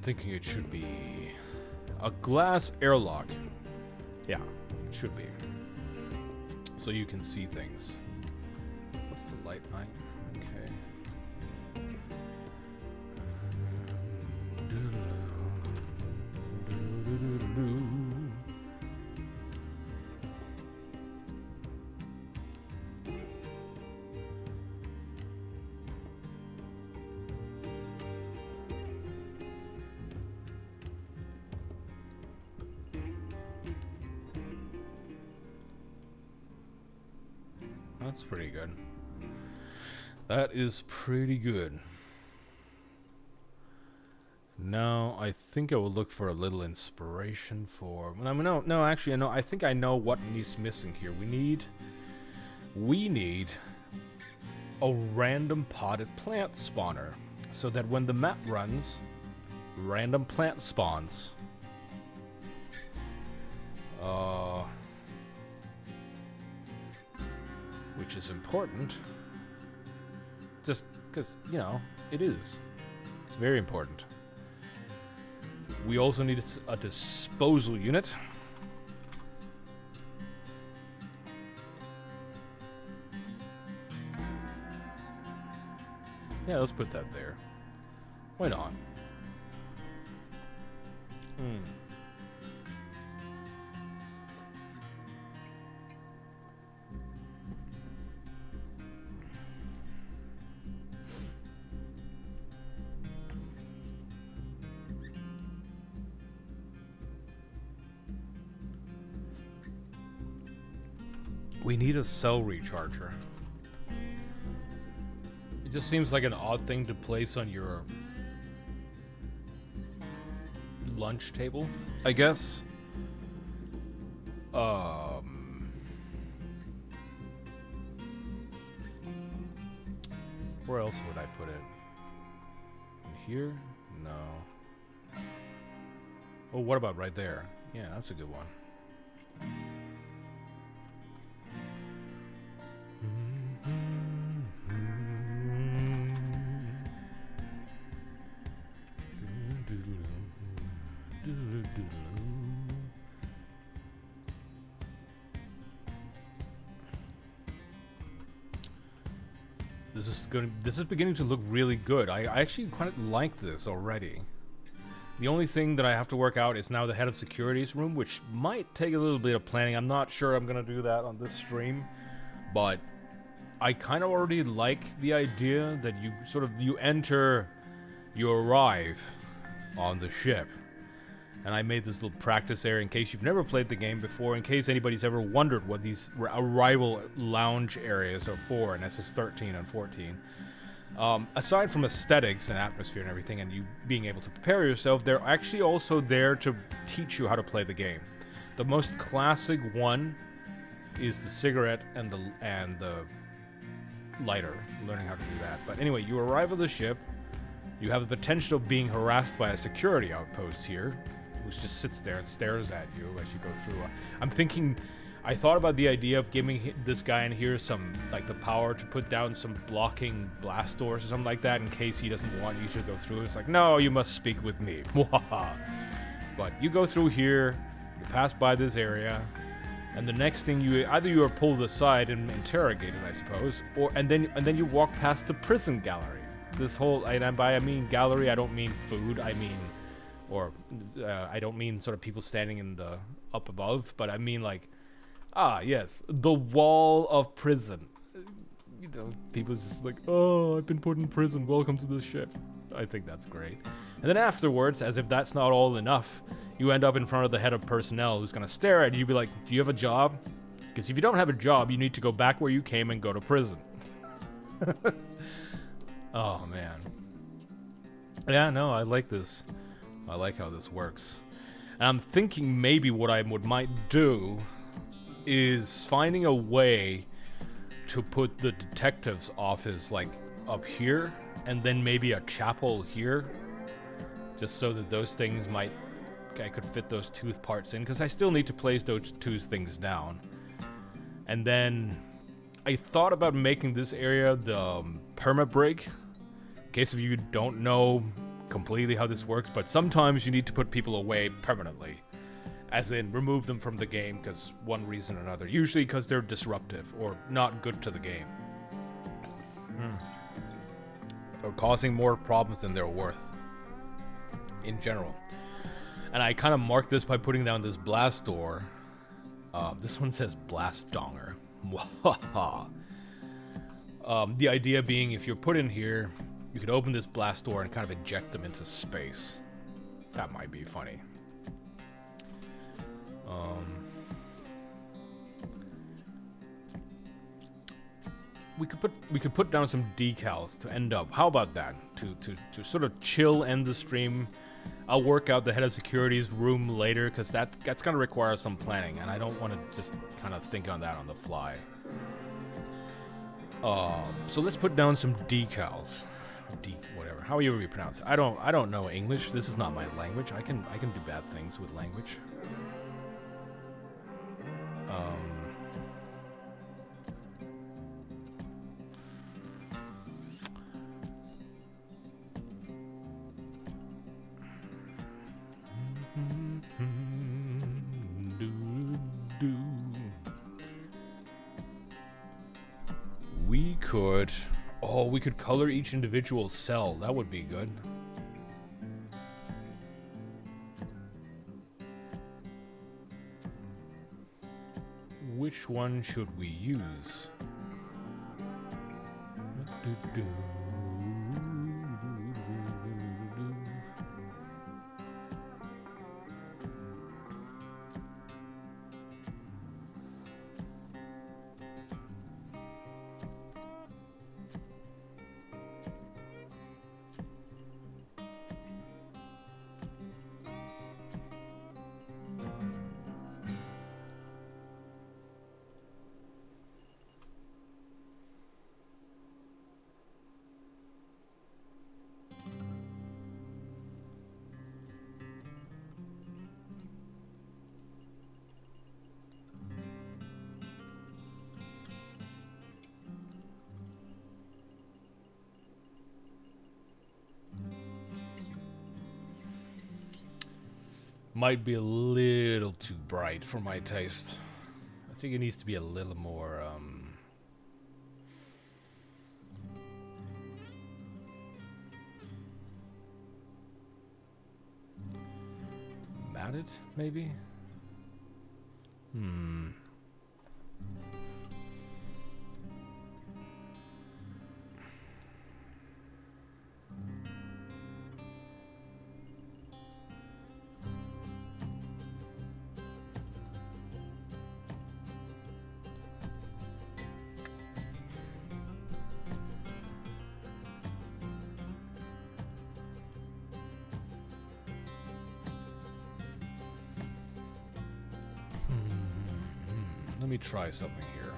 Thinking it should be a glass airlock. Yeah, it should be. So you can see things. What's the light line? Okay. That's pretty good. That is pretty good. Now, I think I will look for a little inspiration for... No, actually, I think I know what is missing here. We need a random potted plant spawner, so that when the map runs, random plant spawns. Which is important. Just because, it is. It's very important. We also need a disposal unit. Yeah, let's put that there. Why not? We need a cell recharger. It just seems like an odd thing to place on your lunch table, I guess. Where else would I put it? In here? No. Oh, what about right there? Yeah, that's a good one. This is beginning to look really good. I actually quite like this already. The only thing that I have to work out is now the head of security's room, which might take a little bit of planning. I'm not sure I'm gonna do that on this stream, but I kind of already like the idea that you enter, you arrive on the ship. And I made this little practice area in case you've never played the game before, in case anybody's ever wondered what these arrival lounge areas are for in SS13 and 14. Aside from aesthetics and atmosphere and everything, and you being able to prepare yourself, they're actually also there to teach you how to play the game. The most classic one is the cigarette and the lighter, learning how to do that. But anyway, you arrive at the ship. You have the potential of being harassed by a security outpost here, who just sits there and stares at you as you go through. I thought about the idea of giving this guy in here some, like, the power to put down some blocking blast doors or something like that in case he doesn't want you to go through. It's like, no, you must speak with me. But you go through here, you pass by this area, and the next thing you are pulled aside and interrogated, I suppose, and then you walk past the prison gallery. This whole, and by I mean gallery, I don't mean food. I mean, I don't mean sort of people standing in the up above, but I mean like, yes, the wall of prison. You know, people's just like, oh, I've been put in prison. Welcome to this ship. I think that's great. And then afterwards, as if that's not all enough, you end up in front of the head of personnel who's gonna stare at you. Be like, do you have a job? Because if you don't have a job, you need to go back where you came and go to prison. Oh, man. Yeah, no, I like this. I like how this works. And I'm thinking maybe what I might do is finding a way to put the detective's office, like, up here, and then maybe a chapel here, just so that those things I could fit those tooth parts in, because I still need to place those tooth things down. And then I thought about making this area the perma-break. In case of you don't know completely how this works, but sometimes you need to put people away permanently. As in, remove them from the game because one reason or another. Usually because they're disruptive or not good to the game. Or causing more problems than they're worth. In general. And I kind of marked this by putting down this blast door. This one says blast donger. The idea being, if you're put in here, you could open this blast door and kind of eject them into space. That might be funny. We could put down some decals to end up. How about that? To sort of chill end the stream. I'll work out the head of security's room later because that's gonna require some planning, and I don't want to just kind of think on that on the fly. So let's put down some decals. Whatever. However you pronounce it. I don't know English. This is not my language. I can do bad things with language. We could color each individual cell. That would be good. Which one should we use? might be a little too bright for my taste. I think it needs to be a little more, matted, maybe? Let me try something here.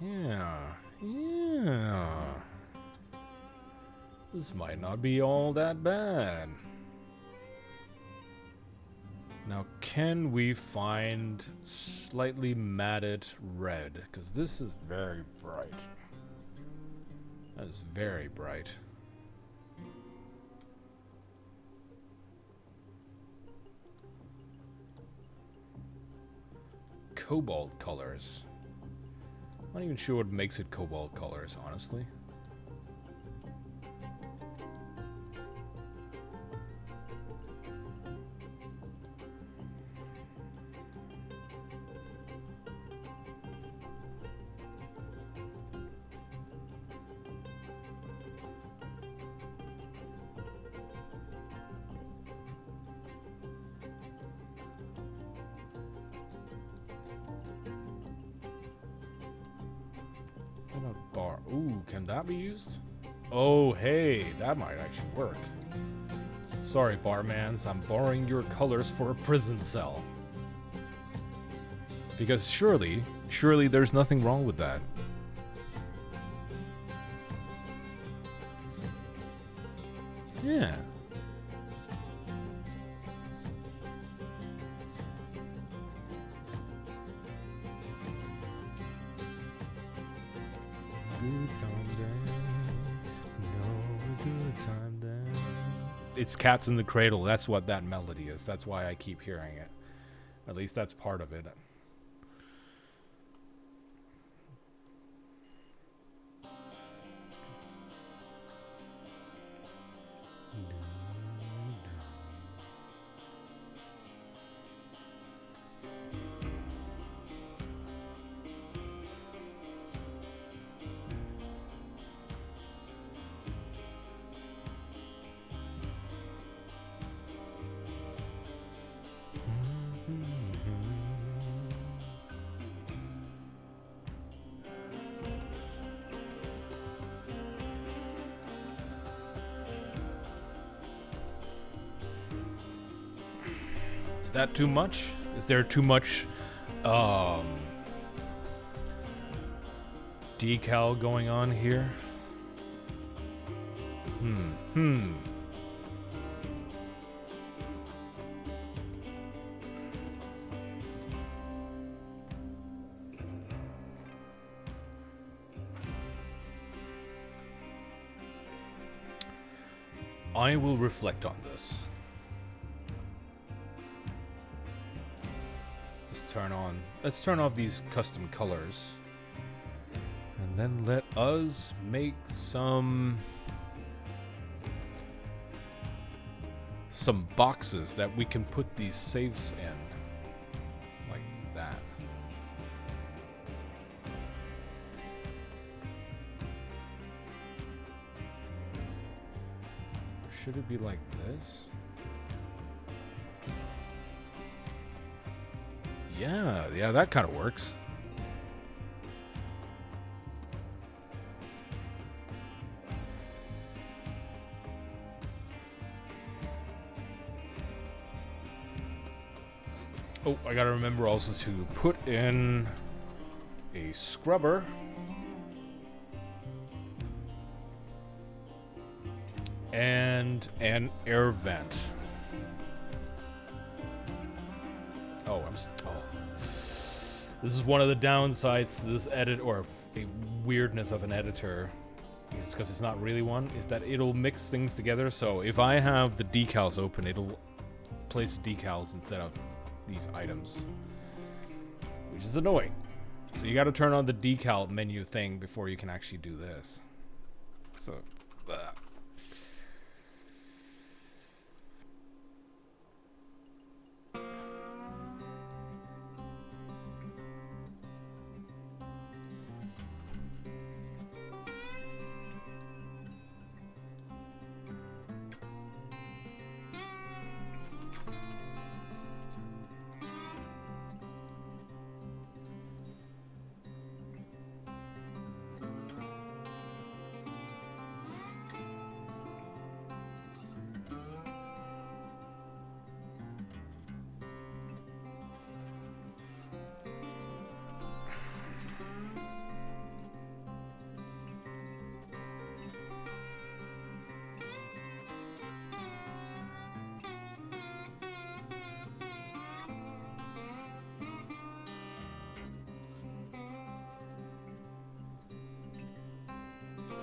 Yeah. This might not be all that bad. Now, can we find slightly matted red? Because this is very bright. That is very bright. Cobalt colors. I'm not even sure what makes it cobalt colors, honestly. Bar. Ooh, can that be used? Oh, hey, that might actually work. Sorry, barmans, I'm borrowing your colors for a prison cell. Because surely there's nothing wrong with that. Yeah. Good time then. No good time then. It's Cats in the Cradle. That's what that melody is. That's why I keep hearing it. At least that's part of it. Is that too much? Is there too much decal going on here? I will reflect on this. Just let's turn off these custom colors. And then let us make some boxes that we can put these safes in. Like that. Should it be like this? Yeah, that kind of works. Oh, I gotta remember also to put in a scrubber. And an air vent. Oh, this is one of the downsides to this edit, or the weirdness of an editor, because it's not really one, is that it'll mix things together. So if I have the decals open, it'll place decals instead of these items, which is annoying. So you got to turn on the decal menu thing before you can actually do this. So,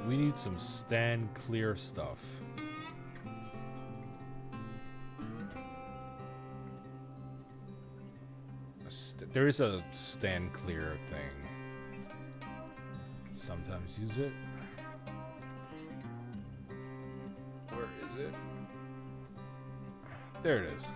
we need some stand clear stuff. There is a stand clear thing. Sometimes use it. Where is it? There it is.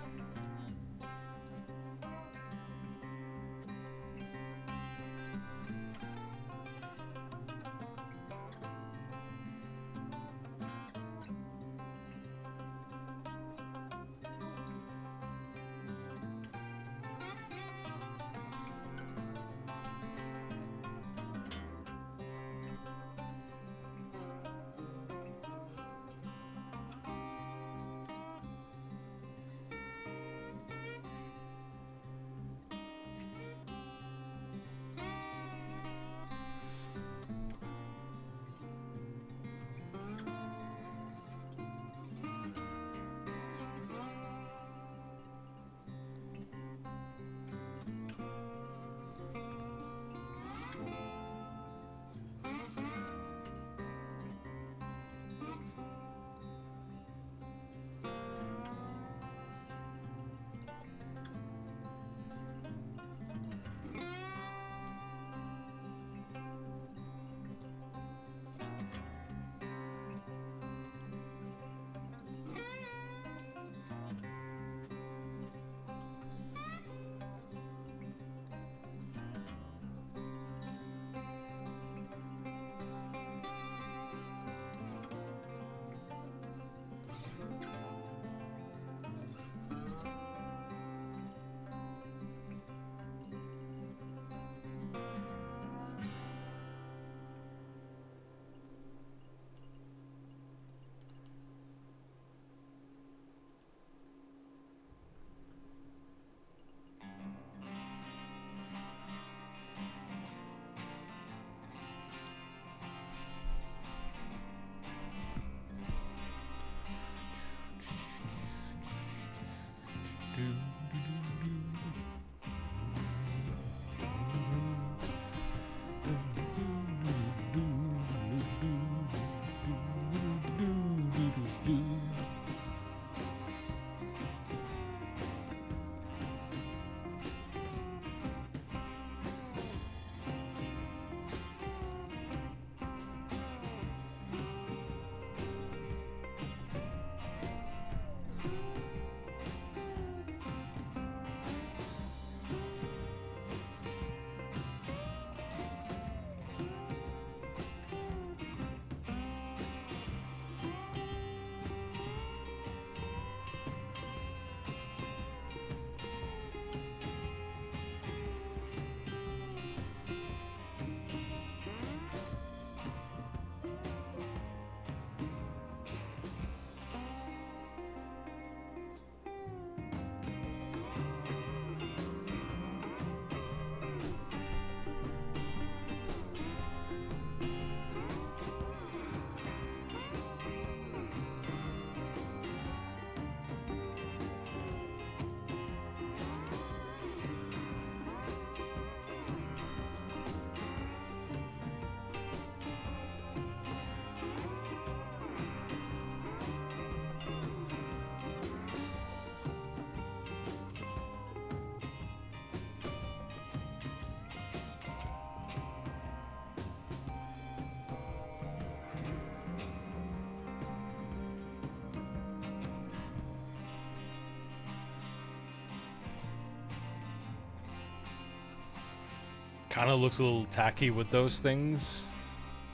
Kind of looks a little tacky with those things.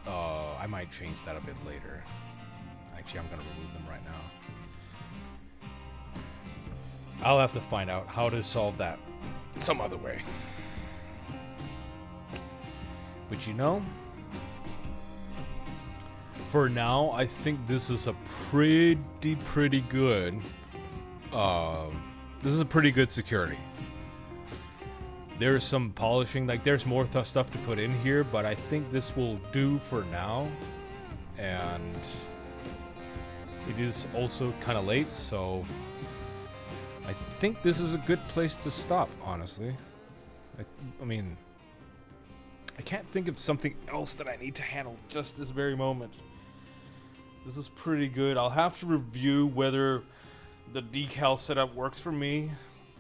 I might change that a bit later. Actually, I'm gonna remove them right now. I'll have to find out how to solve that some other way. But you know, for now, I think this is a pretty good. This is a pretty good security. There's some polishing, like there's more stuff to put in here, but I think this will do for now. And it is also kind of late, so I think this is a good place to stop, honestly. I mean, I can't think of something else that I need to handle just this very moment. This is pretty good. I'll have to review whether the decal setup works for me.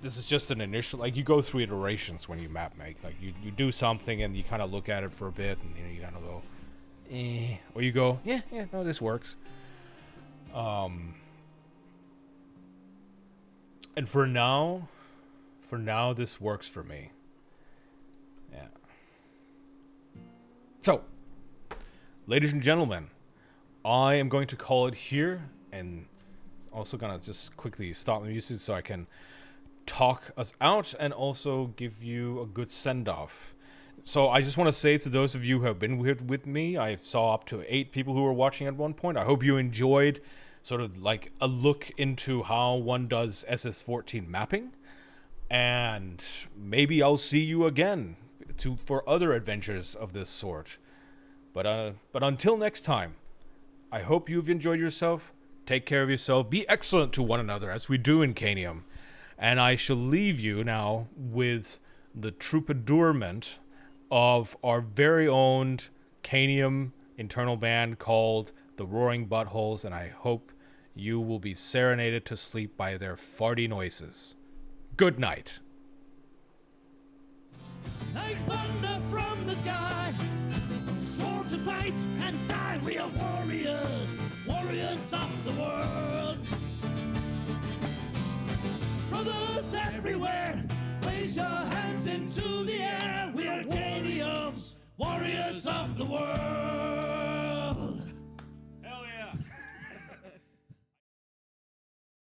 This is just an initial, like you go through iterations when you map make. Like you do something and you kind of look at it for a bit and you kind of go, or you go, yeah, no, this works. And for now, this works for me. Yeah. So, ladies and gentlemen, I am going to call it here, and also gonna just quickly stop the music so I can talk us out and also give you a good send-off. So I just want to say to those of you who have been with me, I saw up to 8 people who were watching at one point. I hope you enjoyed sort of like a look into how one does SS14 mapping, and maybe I'll see you again for other adventures of this sort. But until next time, I hope you've enjoyed yourself. Take care of yourself. Be excellent to one another, as we do in Canium. And I shall leave you now with the troubadourment of our very own Canium internal band called the Roaring Buttholes, and I hope you will be serenaded to sleep by their farty noises. Good night. Like thunder from the sky, swore to fight and die. We are warriors, warriors of the world. Brothers everywhere, raise your hands into the air. We are Canadians, warriors of the world.